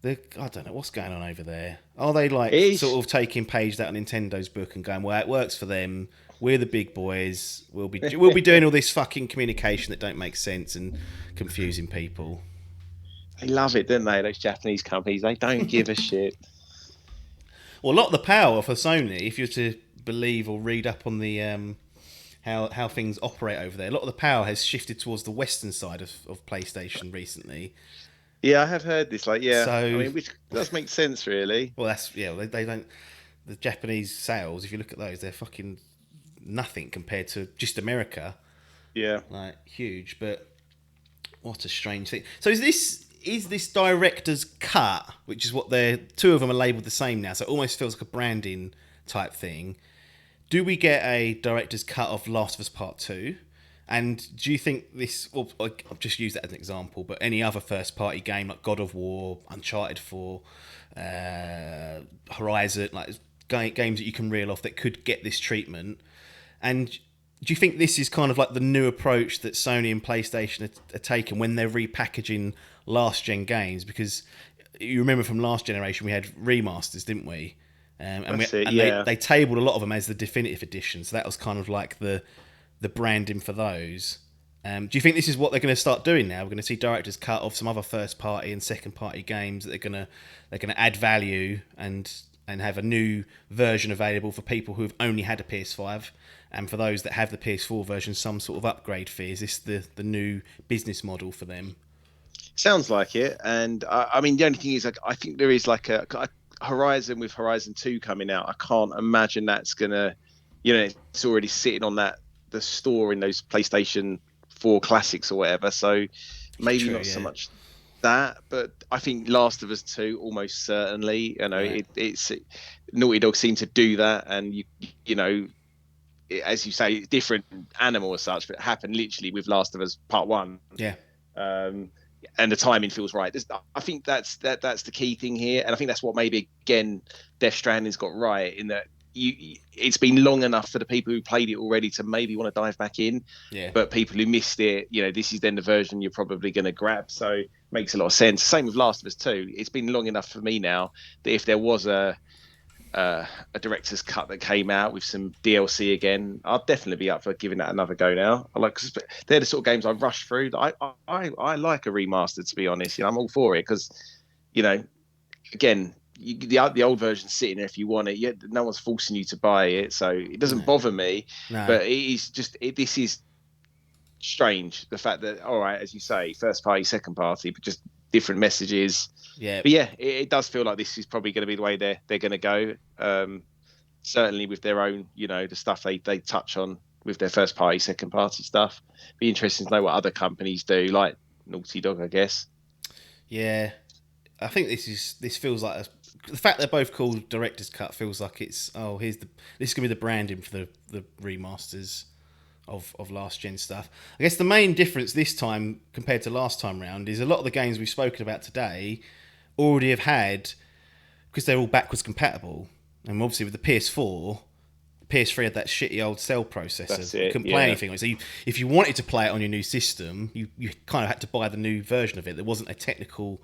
I don't know what's going on over there. Are they sort of taking pages out of Nintendo's book and going, well, it works for them. We're the big boys. We'll be doing all this fucking communication that don't make sense and confusing people. They love it, don't they? Those Japanese companies, they don't give a shit. Well, a lot of the power for Sony, if you're to believe or read up on the how things operate over there, a lot of the power has shifted towards the Western side of PlayStation recently. Yeah, I have heard this. Which does make sense, really. Well, they don't. The Japanese sales, if you look at those, they're fucking nothing compared to just America. Yeah, like huge. But what a strange thing. So is this director's cut, which is what two of them are labelled the same now, so it almost feels like a branding type thing. Do we get a director's cut of Last of Us Part 2? And do you think this... Well, I've just used that as an example, but any other first-party game like God of War, Uncharted 4, Horizon, like games that you can reel off that could get this treatment? And do you think this is kind of like the new approach that Sony and PlayStation are taking when they're repackaging last-gen games? Because you remember from last generation we had remasters, didn't we? They tabled a lot of them as the definitive edition, so that was kind of like the branding for those. Do you think this is what they're going to start doing now? We're going to see director's cut of some other first party and second party games that they're going to add value and have a new version available for people who have only had a PS5, and for those that have the PS4 version, some sort of upgrade fee. Is this the new business model for them? Sounds like it. And I mean, the only thing is, I think there is like a Horizon with Horizon 2 coming out. I can't imagine that's gonna, it's already sitting on the store in those PlayStation 4 classics or whatever. So maybe not so much that, but I think Last of Us 2 almost certainly. It's Naughty Dog seem to do that, and as you say, different animal as such, but it happened literally with Last of Us Part 1. Yeah. And the timing feels right. I think that's the key thing here, and I think that's what maybe again Death Stranding's got right in that it's been long enough for the people who played it already to maybe want to dive back in. Yeah. But people who missed it, this is then the version you're probably going to grab. So it makes a lot of sense. Same with Last of Us 2. It's been long enough for me now that if there was a director's cut that came out with some DLC again, I'll definitely be up for giving that another go now. Cause they're the sort of games I rush through. I like a remaster, to be honest. I'm all for it because, again, the old version's sitting there if you want it. Yet no one's forcing you to buy it, so it doesn't bother me. No. But it is just this is strange. The fact that, all right, as you say, first party, second party, but just different messages. Yeah. But yeah, it does feel like this is probably going to be the way they're going to go. Certainly with their own, the stuff they touch on with their first party, second party stuff. Be interesting to know what other companies do, like Naughty Dog, I guess. Yeah, I think this feels like the fact they're both called director's cut feels like it's this is gonna be the branding for the remasters of last gen stuff. I guess the main difference this time compared to last time round is a lot of the games we've spoken about today already have had, because they're all backwards compatible, and obviously with the PS3 had that shitty old cell processor. That's it, You couldn't play anything. So if you wanted to play it on your new system, you kind of had to buy the new version of it. There wasn't a technical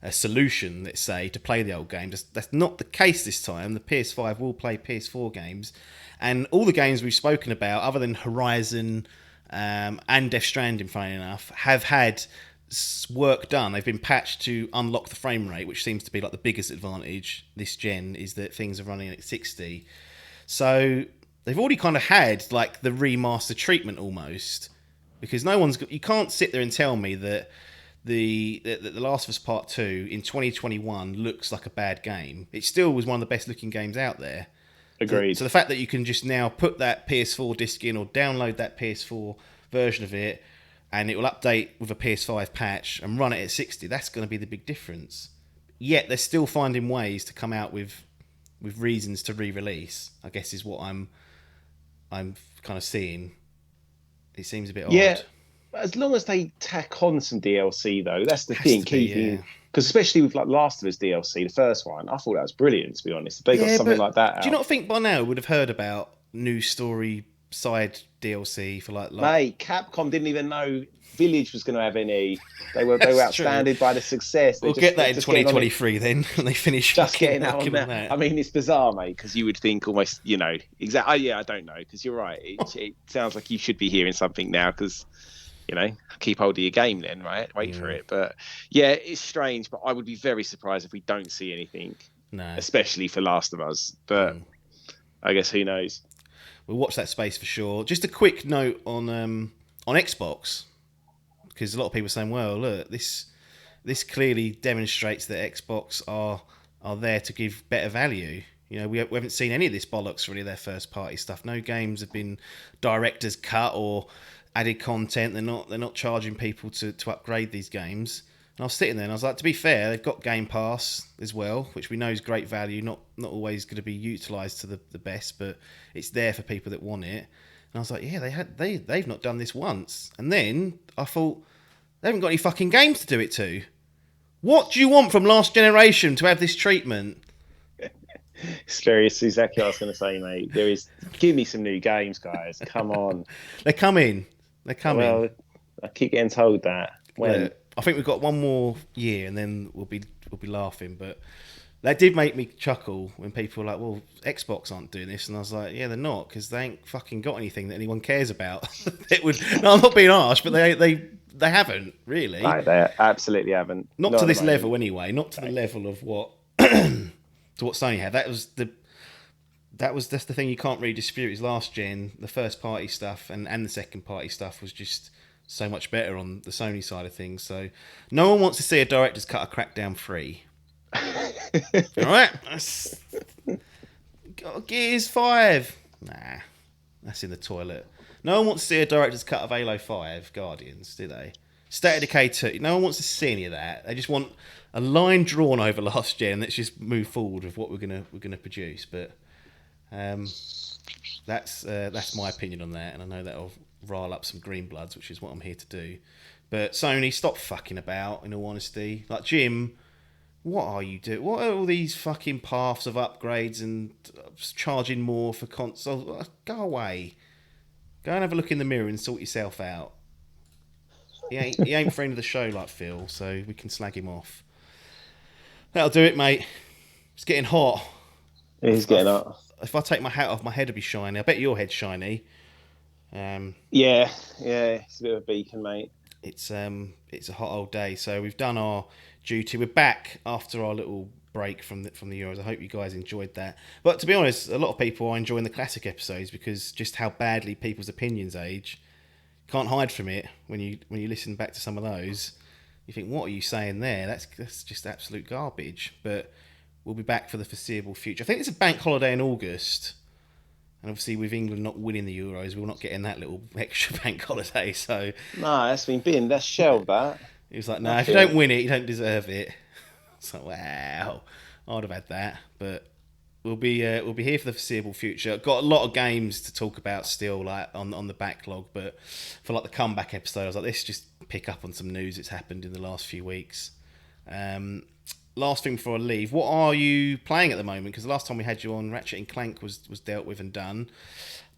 solution, let's say, to play the old game. That's not the case this time. The PS5 will play PS4 games, and all the games we've spoken about, other than Horizon and Death Stranding, funny enough, have had work done. They've been patched to unlock the frame rate, which seems to be like the biggest advantage this gen, is that things are running at 60. So they've already kind of had like the remaster treatment almost, because you can't sit there and tell me that the Last of Us Part 2 in 2021 looks like a bad game. It still was one of the best looking games out there. Agreed. So the fact that you can just now put that PS4 disc in or download that PS4 version of it, and it will update with a PS5 patch and run it at 60, that's going to be the big difference. Yet they're still finding ways to come out with reasons to re-release, I guess, is what I'm kind of seeing. It seems a bit odd. Yeah, as long as they tack on some DLC, though, that's the thing. Key thing, because especially with like Last of Us DLC, the first one, I thought that was brilliant. To be honest, if they got something like that out. Do you not think by now we would have heard about new story side DLC for like? Mate, Capcom didn't even know Village was going to have any. They were outstanded by the success. We'll get that in 2023 then, when they finish. Just getting out on that. I mean, it's bizarre, mate, because you would think almost, exactly. Yeah, I don't know, because you're right. It sounds like you should be hearing something now, because, keep hold of your game then, right? Wait for it. But yeah, it's strange, but I would be very surprised if we don't see anything. No. Especially for Last of Us. But I guess who knows? We'll watch that space for sure. Just a quick note on Xbox, because a lot of people are saying, well, look, this clearly demonstrates that Xbox are there to give better value. We haven't seen any of this bollocks, really, their first party stuff. No games have been director's cut or added content. They're not charging people to upgrade these games. And I was sitting there and I was like, to be fair, they've got Game Pass as well, which we know is great value, not always going to be utilised to the best, but it's there for people that want it. And I was like, yeah, they've not done this once. And then I thought, they haven't got any fucking games to do it to. What do you want from last generation to have this treatment? It's exactly what I was going to say, mate. Give me some new games, guys. Come on. They're coming. Well, I keep getting told that. When? Yeah, I think we've got one more year and then we'll be laughing. But that did make me chuckle when people were like, well, Xbox aren't doing this. And I was like, yeah, they're not, because they ain't fucking got anything that anyone cares about. No, I'm not being harsh, but they haven't, really. No, they absolutely haven't. Not to this level, anyway. Not to the level of what to what Sony had. That's the thing you can't really dispute, is last gen, the first party stuff and the second party stuff was just so much better on the Sony side of things. So no one wants to see a director's cut of Crackdown 3. All right? Gears 5. Nah, that's in the toilet. No one wants to see a director's cut of Halo 5 Guardians, do they? State of Decay 2. No one wants to see any of that. They just want a line drawn over last gen. Let's just move forward with what we're gonna produce. But That's my opinion on that, and I know that'll rile up some green bloods, which is what I'm here to do. But Sony, stop fucking about. In all honesty, like Jim, what are you doing? What are all these fucking paths of upgrades and charging more for consoles? Go away. Go and have a look in the mirror and sort yourself out. He ain't friend of the show like Phil, so we can slag him off. That'll do it, mate. It's getting hot. It is getting hot. If I take my hat off, my head will be shiny. I bet your head's shiny. Yeah, it's a bit of a beacon, mate. It's a hot old day, so we've done our duty. We're back after our little break from the Euros. I hope you guys enjoyed that. But to be honest, a lot of people are enjoying the classic episodes because just how badly people's opinions age. Can't hide from it when you listen back to some of those. You think, what are you saying there? That's just absolute garbage. But we'll be back for the foreseeable future. I think it's a bank holiday in August. And obviously, with England not winning the Euros, we're not getting that little extra bank holiday. So no, that's been binned. That's shelved. That he was like, "No, if you don't win it, you don't deserve it." It's like, wow, I'd have had that. But we'll be here for the foreseeable future. Got a lot of games to talk about still, like on the backlog. But for like the comeback episode, I was like, let's just pick up on some news that's happened in the last few weeks. Last thing before I leave, what are you playing at the moment? Because the last time we had you on, Ratchet and Clank was dealt with and done.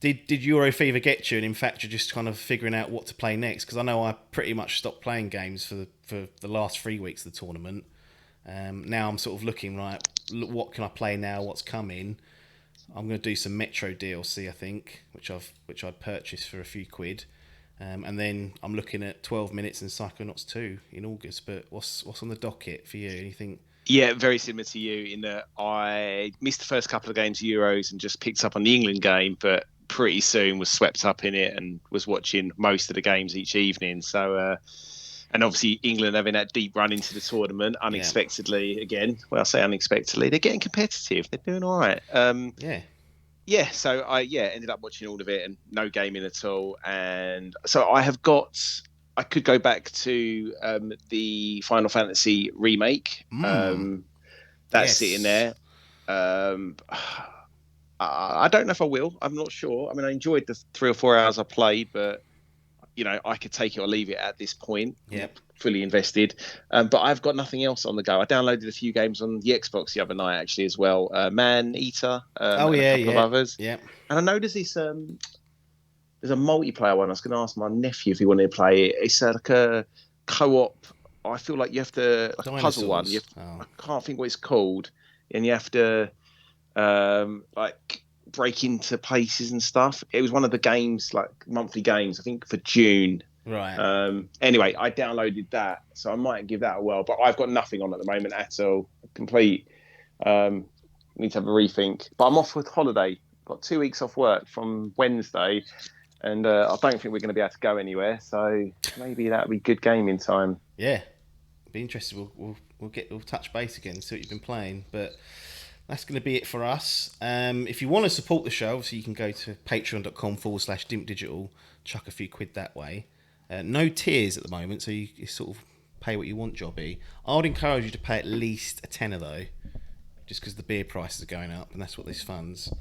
Did Euro Fever get you? And in fact, you're just kind of figuring out what to play next? Because I know I pretty much stopped playing games for the last 3 weeks of the tournament. Now I'm sort of looking, right, what can I play now? What's coming? I'm going to do some Metro DLC, I think, which I'd purchased for a few quid. And then I'm looking at 12 Minutes and Psychonauts 2 in August. But what's on the docket for you? Anything? Yeah, very similar to you in that I missed the first couple of games of Euros and just picked up on the England game, but pretty soon was swept up in it and was watching most of the games each evening. So, and obviously England having that deep run into the tournament unexpectedly again. Well, I say unexpectedly, they're getting competitive. They're doing all right. Yeah, so I ended up watching all of it and no gaming at all. And so I could go back to the Final Fantasy remake. That's sitting there. I don't know if I will. I'm not sure. I mean, I enjoyed the 3 or 4 hours I played, but I could take it or leave it at this point. Yeah, fully invested. But I've got nothing else on the go. I downloaded a few games on the Xbox the other night actually as well. Man Eater. And a couple of others. Yeah. And I know there's this. There's a multiplayer one. I was going to ask my nephew if he wanted to play it. It's like a co-op. I feel like you have to like a puzzle one. I can't think what it's called, and you have to like break into places and stuff. It was one of the games, like monthly games, I think for June. Right. Anyway, I downloaded that, so I might give that a whirl. But I've got nothing on at the moment at all. Complete. Need to have a rethink. But I'm off with holiday. Got 2 weeks off work from Wednesday. And I don't think we're going to be able to go anywhere, so maybe that'll be good gaming time. Yeah, be interested. We'll touch base again, see what you've been playing. But that's going to be it for us. If you want to support the show, obviously you can go to patreon.com/Dimp Digital, chuck a few quid that way. No tiers at the moment, so you sort of pay what you want, jobby. I would encourage you to pay at least a tenner though, just because the beer prices are going up, and that's what this funds.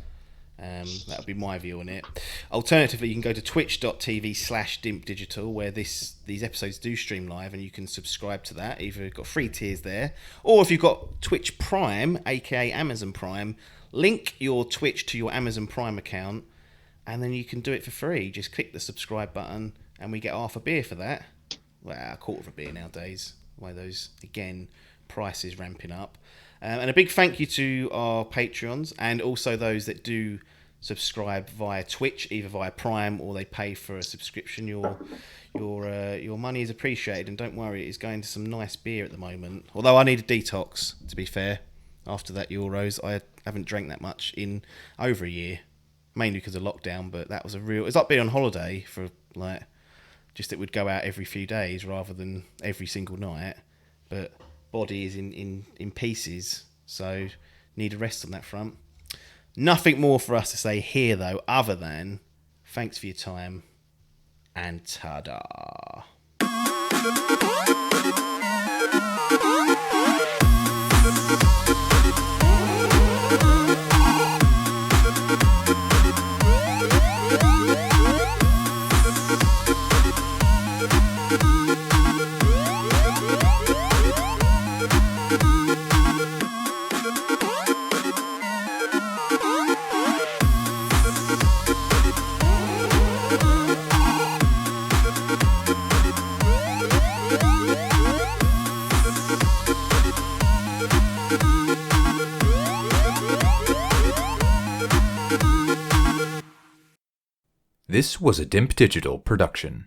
That would be my view on it. Alternatively, you can go to twitch.tv/Dimp Digital, where these episodes do stream live, and you can subscribe to that. Either you've got free tiers there, or if you've got Twitch Prime, aka Amazon Prime, link your Twitch to your Amazon Prime account, and then you can do it for free. Just click the subscribe button, and we get half a beer for that. Well, a quarter of a beer nowadays. Why those, again, prices ramping up. And a big thank you to our Patreons and also those that do subscribe via Twitch, either via Prime or they pay for a subscription. Your money is appreciated, and don't worry, it is going to some nice beer at the moment. Although I need a detox, to be fair. After that Euros, I haven't drank that much in over a year, mainly because of lockdown. But that was it's like being on holiday for like, just it would go out every few days rather than every single night. But body is in pieces, so need a rest on that front. Nothing more for us to say here though, other than thanks for your time and ta-da. This was a Dimp Digital production.